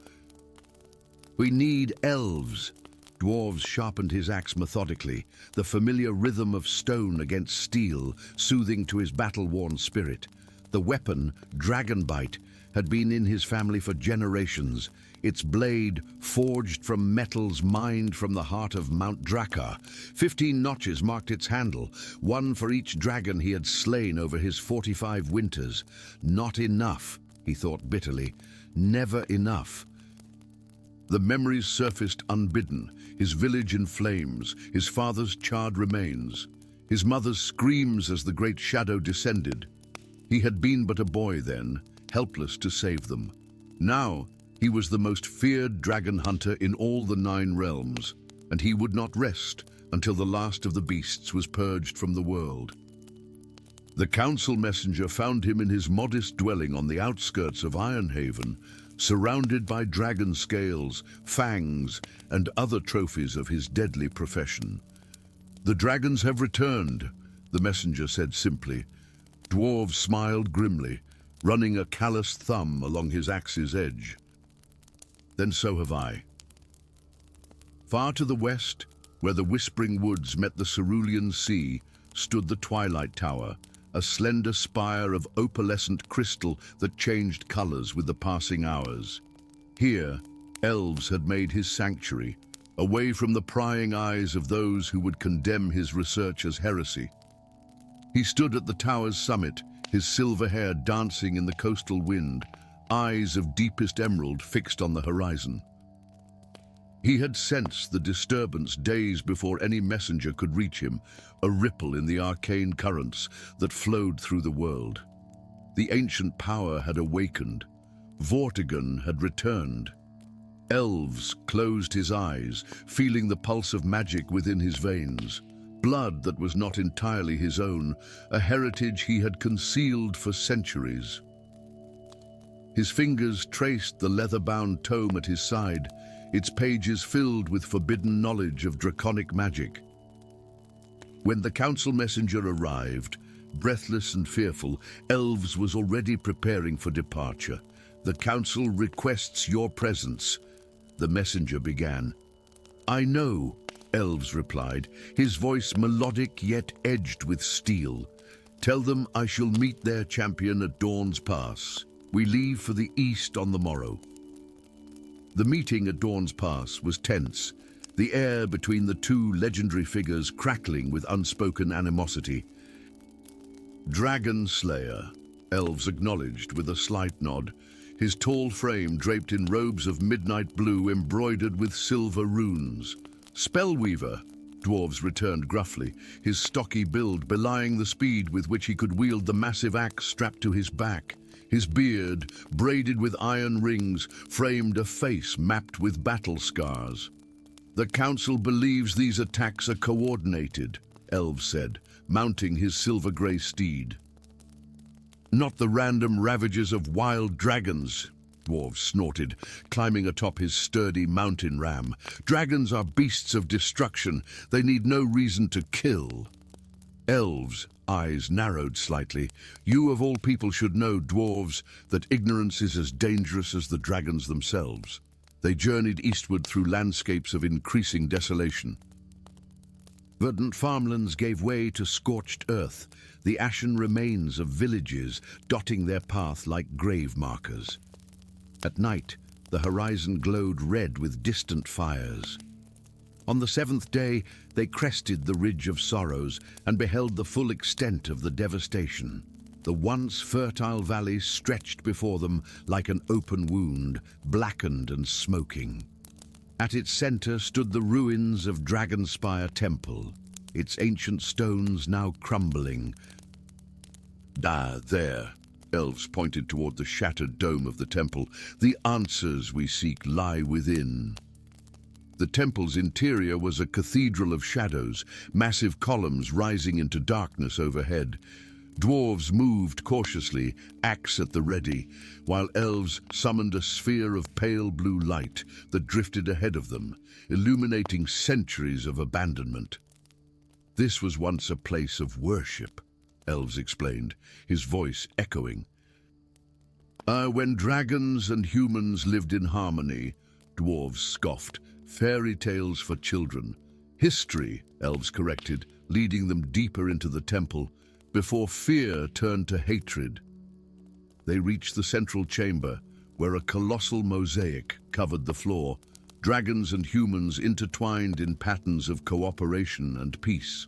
We need elves." Dwarves sharpened his axe methodically, the familiar rhythm of stone against steel, soothing to his battle-worn spirit. The weapon, Dragonbite, had been in his family for generations, its blade forged from metals mined from the heart of Mount Drakkar. 15 notches marked its handle, one for each dragon he had slain over his 45 winters. Not enough, he thought bitterly. Never enough. The memories surfaced unbidden, his village in flames, his father's charred remains, his mother's screams as the great shadow descended. He had been but a boy then, helpless to save them. Now, he was the most feared dragon hunter in all the 9 realms, and he would not rest until the last of the beasts was purged from the world. The council messenger found him in his modest dwelling on the outskirts of Ironhaven, surrounded by dragon scales, fangs, and other trophies of his deadly profession. "The dragons have returned," the messenger said simply. Dwarves smiled grimly, running a calloused thumb along his axe's edge. "Then so have I." Far to the west, where the whispering woods met the cerulean sea, stood the Twilight Tower, a slender spire of opalescent crystal that changed colors with the passing hours. Here, Elves had made his sanctuary, away from the prying eyes of those who would condemn his research as heresy. He stood at the tower's summit, his silver hair dancing in the coastal wind, eyes of deepest emerald fixed on the horizon. He had sensed the disturbance days before any messenger could reach him, a ripple in the arcane currents that flowed through the world. The ancient power had awakened. Vortigern had returned. Elves closed his eyes, feeling the pulse of magic within his veins. blood that was not entirely his own, a heritage he had concealed for centuries. His fingers traced the leather-bound tome at his side, its pages filled with forbidden knowledge of draconic magic. When the council messenger arrived, breathless and fearful, Elves was already preparing for departure. "The council requests your presence," the messenger began. "I know," Elves replied, his voice melodic yet edged with steel. "Tell them I shall meet their champion at Dawn's Pass. We leave for the east on the morrow." The meeting at Dawn's Pass was tense, the air between the two legendary figures crackling with unspoken animosity. "Dragon Slayer," Elves acknowledged with a slight nod, his tall frame draped in robes of midnight blue embroidered with silver runes. "Spellweaver," Dwarves returned gruffly, his stocky build belying the speed with which he could wield the massive axe strapped to his back. His beard, braided with iron rings, framed a face mapped with battle scars. "The council believes these attacks are coordinated," Elves said, mounting his silver-grey steed. "Not the random ravages of wild dragons," Dwarves snorted, climbing atop his sturdy mountain ram. "Dragons are beasts of destruction. They need no reason to kill." Elves' eyes narrowed slightly. "You of all people should know, Dwarves, that ignorance is as dangerous as the dragons themselves." They journeyed eastward through landscapes of increasing desolation. Verdant farmlands gave way to scorched earth, the ashen remains of villages dotting their path like grave markers. At night, the horizon glowed red with distant fires. On the seventh day, they crested the Ridge of Sorrows and beheld the full extent of the devastation. The once fertile valley stretched before them like an open wound, blackened and smoking. At its center stood the ruins of Dragonspire Temple, its ancient stones now crumbling. "Ah, there," Elves pointed toward the shattered dome of the temple. "The answers we seek lie within." The temple's interior was a cathedral of shadows, massive columns rising into darkness overhead. Dwarves moved cautiously, axe at the ready, while Elves summoned a sphere of pale blue light that drifted ahead of them, illuminating centuries of abandonment. "This was once a place of worship," Elves explained, his voice echoing. When dragons and humans lived in harmony," Dwarves scoffed. "Fairy tales for children." "History," Elves corrected, leading them deeper into the temple, before fear turned to hatred. They reached the central chamber, where a colossal mosaic covered the floor, dragons and humans intertwined in patterns of cooperation and peace.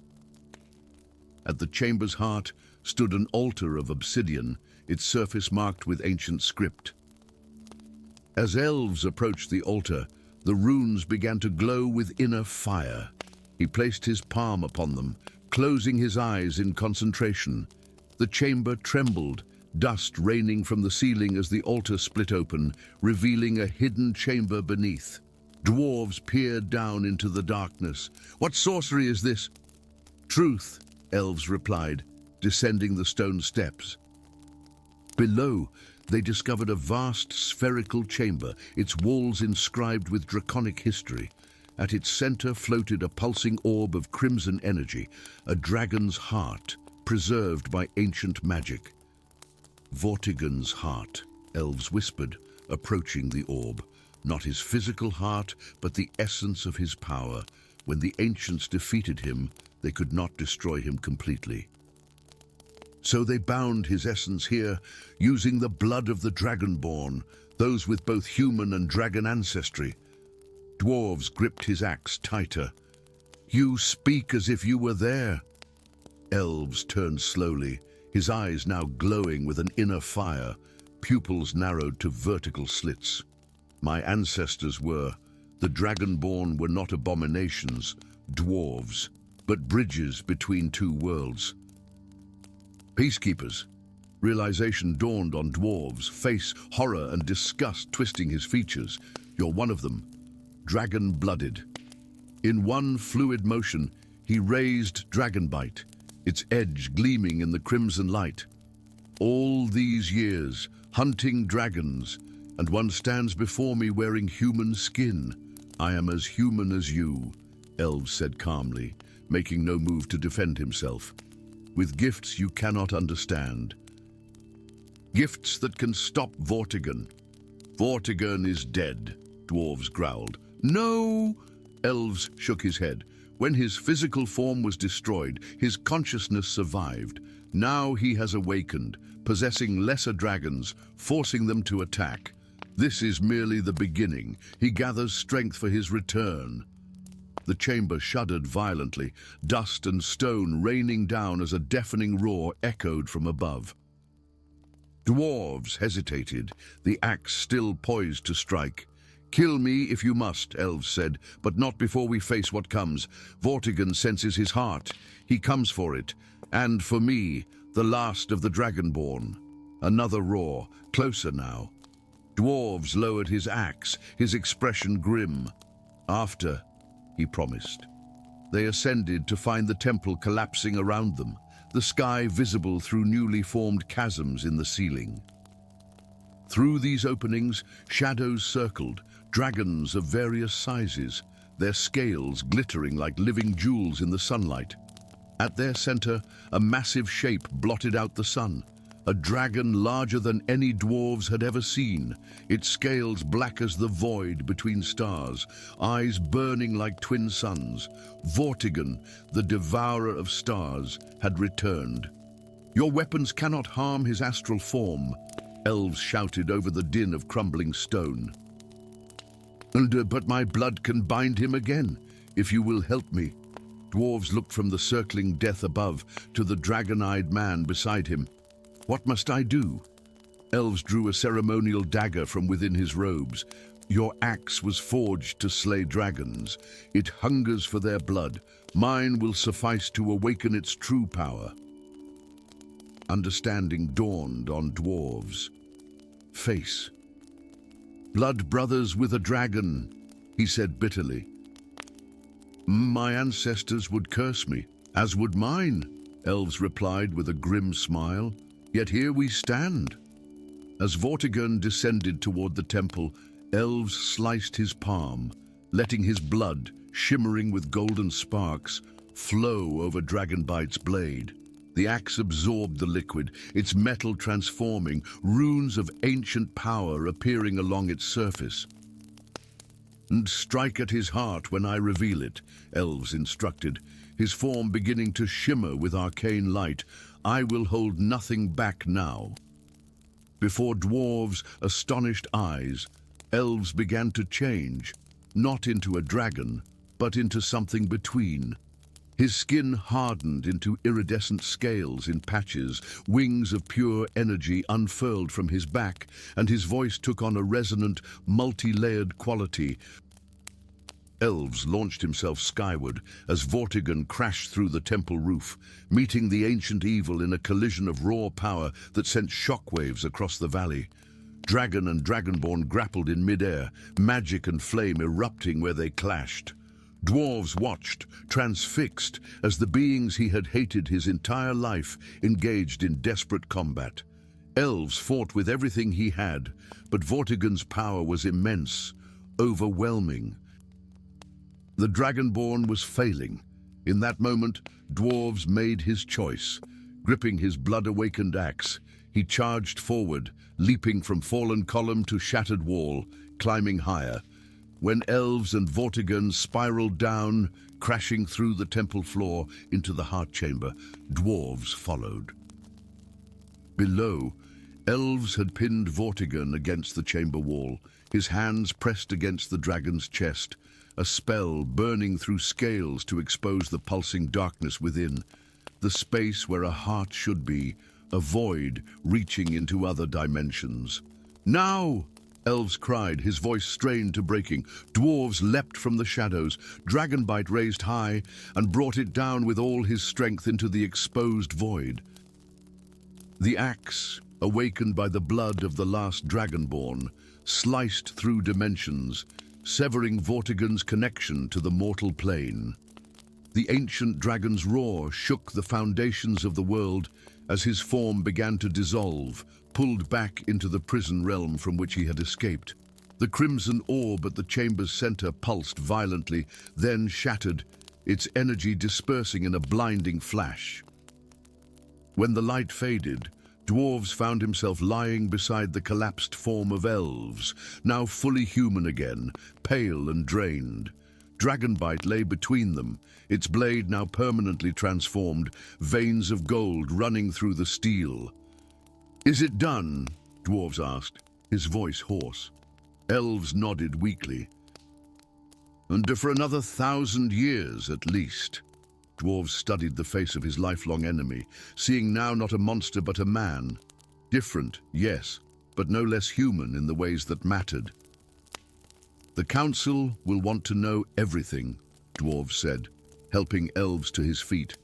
At the chamber's heart stood an altar of obsidian, its surface marked with ancient script. As Elves approached the altar, the runes began to glow with inner fire. He placed his palm upon them, closing his eyes in concentration. The chamber trembled, dust raining from the ceiling as the altar split open, revealing a hidden chamber beneath. Dwarves peered down into the darkness. "What sorcery is this?" "Truth," Elves replied, descending the stone steps. Below, they discovered a vast spherical chamber, its walls inscribed with draconic history. At its center floated a pulsing orb of crimson energy, a dragon's heart, preserved by ancient magic. "Vortigern's heart," Elves whispered, approaching the orb. "Not his physical heart, but the essence of his power. When the ancients defeated him, they could not destroy him completely. So they bound his essence here, using the blood of the Dragonborn, those with both human and dragon ancestry." Dwarves gripped his axe tighter. "You speak as if you were there." Elves turned slowly, his eyes now glowing with an inner fire, pupils narrowed to vertical slits. "My ancestors were. The Dragonborn were not abominations, dwarves, but bridges between two worlds." "Peacekeepers." Realization dawned on Dwarves, face horror and disgust twisting his features. "You're one of them, dragon-blooded." In one fluid motion, He raised Dragonbite, its edge gleaming in the crimson light. All these years, hunting dragons, and one stands before me wearing human skin. I am as human as you, Elves said calmly, making no move to defend himself. With gifts you cannot understand. Gifts that can stop Vortigern. Vortigern is dead, Dwarves growled. No! Elves shook his head. When his physical form was destroyed, his consciousness survived. Now he has awakened, possessing lesser dragons, forcing them to attack. This is merely the beginning. He gathers strength for his return. The chamber shuddered violently, dust and stone raining down as a deafening roar echoed from above. Dwarves hesitated, the axe still poised to strike. Kill me if you must, Elves said, but not before we face what comes. Vortigern senses his heart. He comes for it. And for me, the last of the Dragonborn. Another roar, closer now. Dwarves lowered his axe, his expression grim. After, he promised. They ascended to find the temple collapsing around them, the sky visible through newly formed chasms in the ceiling. Through these openings, shadows circled, dragons of various sizes, their scales glittering like living jewels in the sunlight. At their center, a massive shape blotted out the sun, a dragon larger than any dwarves had ever seen, its scales black as the void between stars, eyes burning like twin suns. Vortigern, the devourer of stars, had returned. Your weapons cannot harm his astral form, Elves shouted over the din of crumbling stone. But my blood can bind him again, if you will help me. Dwarves looked from the circling death above to the dragon-eyed man beside him. What must I do? Elves drew a ceremonial dagger from within his robes. Your axe was forged to slay dragons. It hungers for their blood. Mine will suffice to awaken its true power. Understanding dawned on dwarves. Face. Blood brothers with a dragon, he said bitterly. My ancestors would curse me, as would mine, Elves replied with a grim smile. Yet here we stand. As Vortigern descended toward the temple, Elves sliced his palm, letting his blood, shimmering with golden sparks, flow over Dragonbite's blade. The axe absorbed the liquid, its metal transforming, runes of ancient power appearing along its surface. And strike at his heart when I reveal it, Elves instructed, his form beginning to shimmer with arcane light. I will hold nothing back now. Before dwarves' astonished eyes, Elves began to change, not into a dragon, but into something between. His skin hardened into iridescent scales in patches, wings of pure energy unfurled from his back, and his voice took on a resonant, multi-layered quality. Elves launched himself skyward as Vortigern crashed through the temple roof, meeting the ancient evil in a collision of raw power that sent shockwaves across the valley. Dragon and Dragonborn grappled in midair, magic and flame erupting where they clashed. Dwarves watched, transfixed, as the beings he had hated his entire life engaged in desperate combat. Elves fought with everything he had, but Vortigern's power was immense, overwhelming. The Dragonborn was failing. In that moment, Dwarves made his choice. Gripping his blood-awakened axe, he charged forward, leaping from fallen column to shattered wall, climbing higher. When Elves and Vortigern spiraled down, crashing through the temple floor into the heart chamber, Dwarves followed. Below, Elves had pinned Vortigern against the chamber wall, his hands pressed against the dragon's chest, a spell burning through scales to expose the pulsing darkness within, the space where a heart should be, a void reaching into other dimensions. Now! Elves cried, his voice strained to breaking. Dwarves leapt from the shadows. Dragonbite raised high and brought it down with all his strength into the exposed void. The axe, awakened by the blood of the last Dragonborn, sliced through dimensions, severing Vortigern's connection to the mortal plane. The ancient dragon's roar shook the foundations of the world as his form began to dissolve, pulled back into the prison realm from which he had escaped. The crimson orb at the chamber's center pulsed violently, then shattered, its energy dispersing in a blinding flash. When the light faded, Dwarves found himself lying beside the collapsed form of Elves, now fully human again, pale and drained. Dragonbite lay between them, its blade now permanently transformed, veins of gold running through the steel. "Is it done?" Dwarves asked, his voice hoarse. Elves nodded weakly. "And for another 1,000 years at least." Dwarves studied the face of his lifelong enemy, seeing now not a monster but a man. Different, yes, but no less human in the ways that mattered. "The Council will want to know everything," Dwarves said, helping Elves to his feet.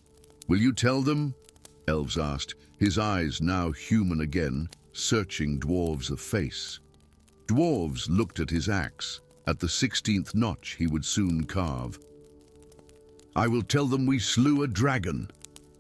"Will you tell them?" Elves asked, his eyes now human again, searching Dwarves' face. Dwarves looked at his axe, at the 16th notch he would soon carve. "I will tell them we slew a dragon,"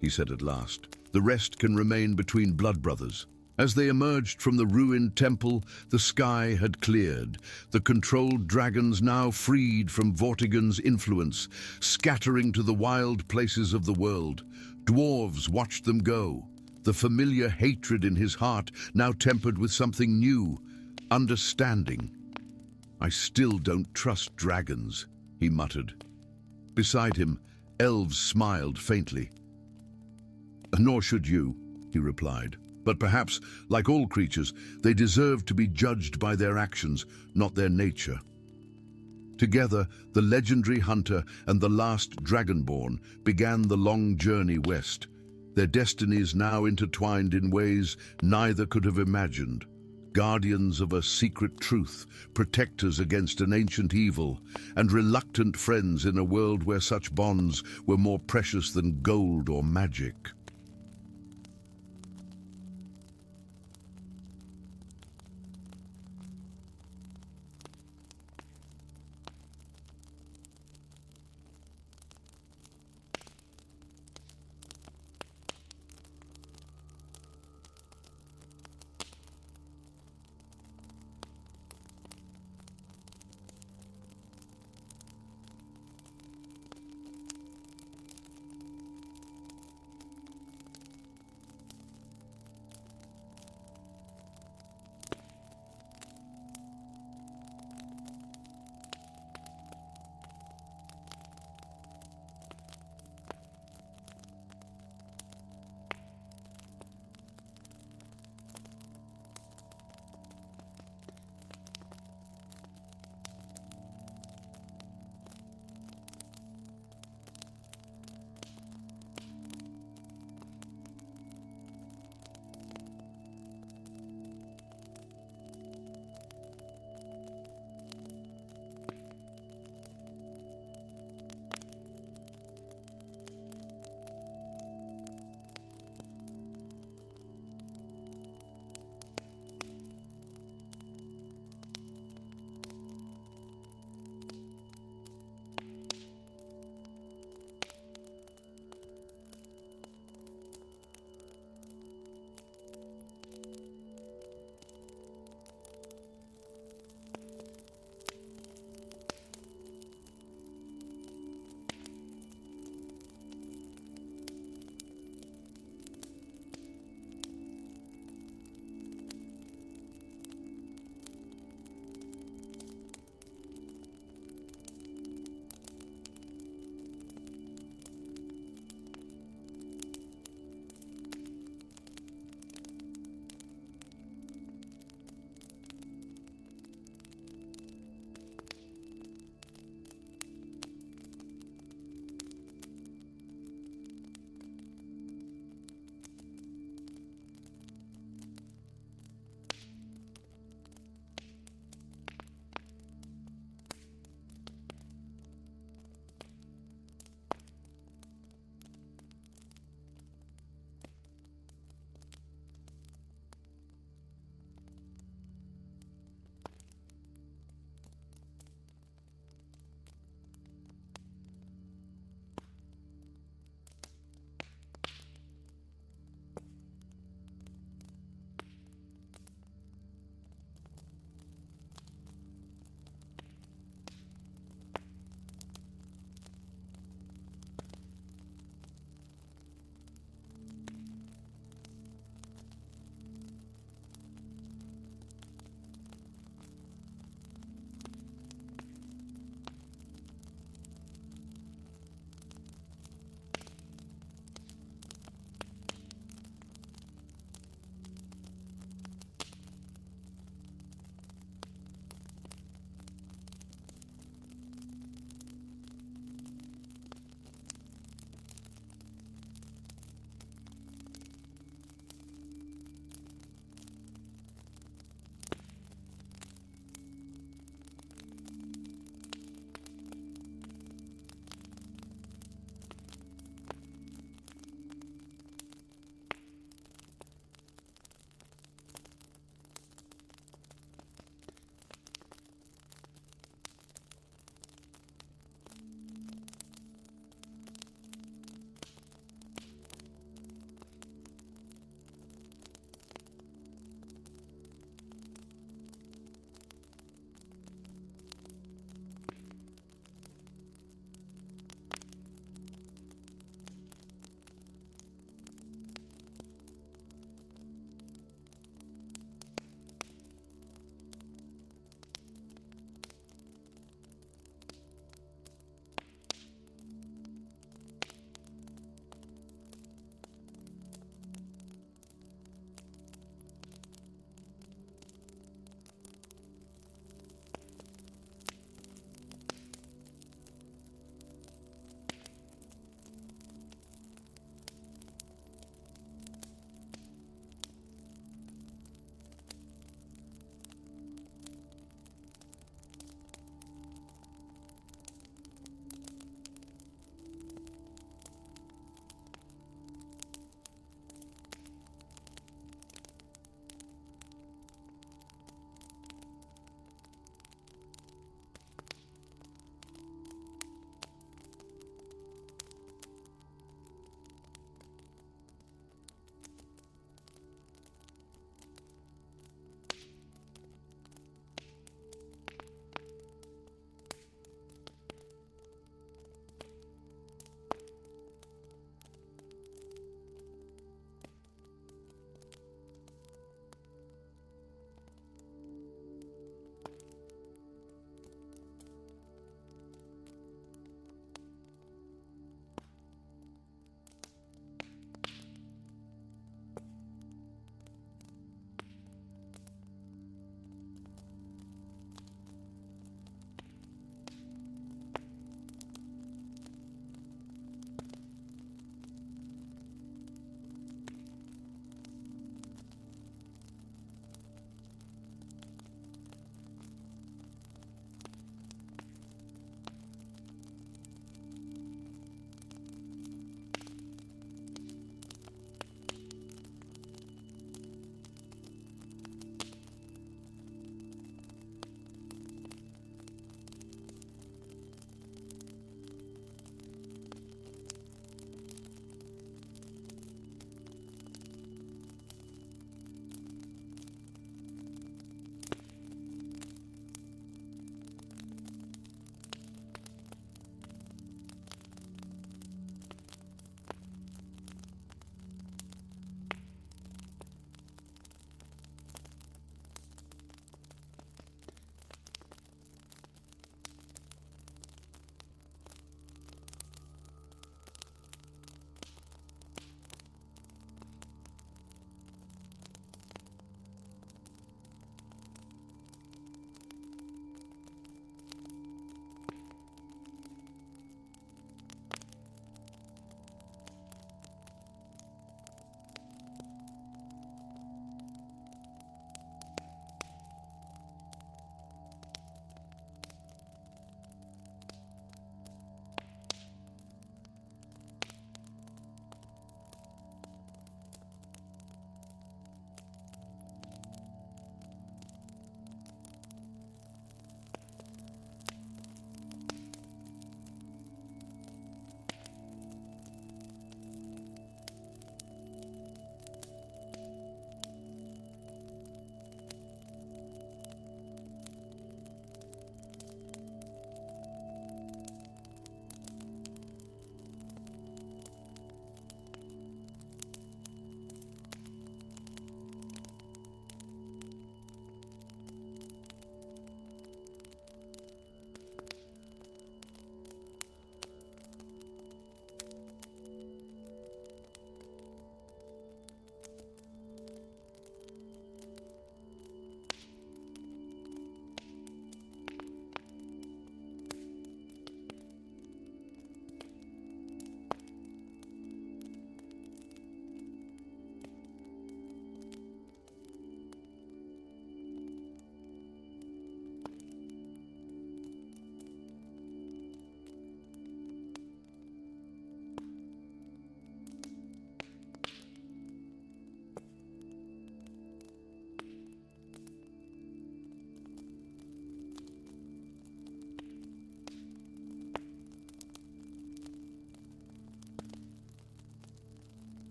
he said at last. "The rest can remain between blood brothers." As they emerged from the ruined temple, the sky had cleared, the controlled dragons now freed from Vortigern's influence, scattering to the wild places of the world. Dwarves watched them go, the familiar hatred in his heart now tempered with something new, understanding. "I still don't trust dragons," he muttered. Beside him, Elves smiled faintly. "Nor should you," he replied. "But perhaps, like all creatures, they deserve to be judged by their actions, not their nature." Together, the legendary hunter and the last dragonborn began the long journey west, their destinies now intertwined in ways neither could have imagined. Guardians of a secret truth, protectors against an ancient evil, and reluctant friends in a world where such bonds were more precious than gold or magic.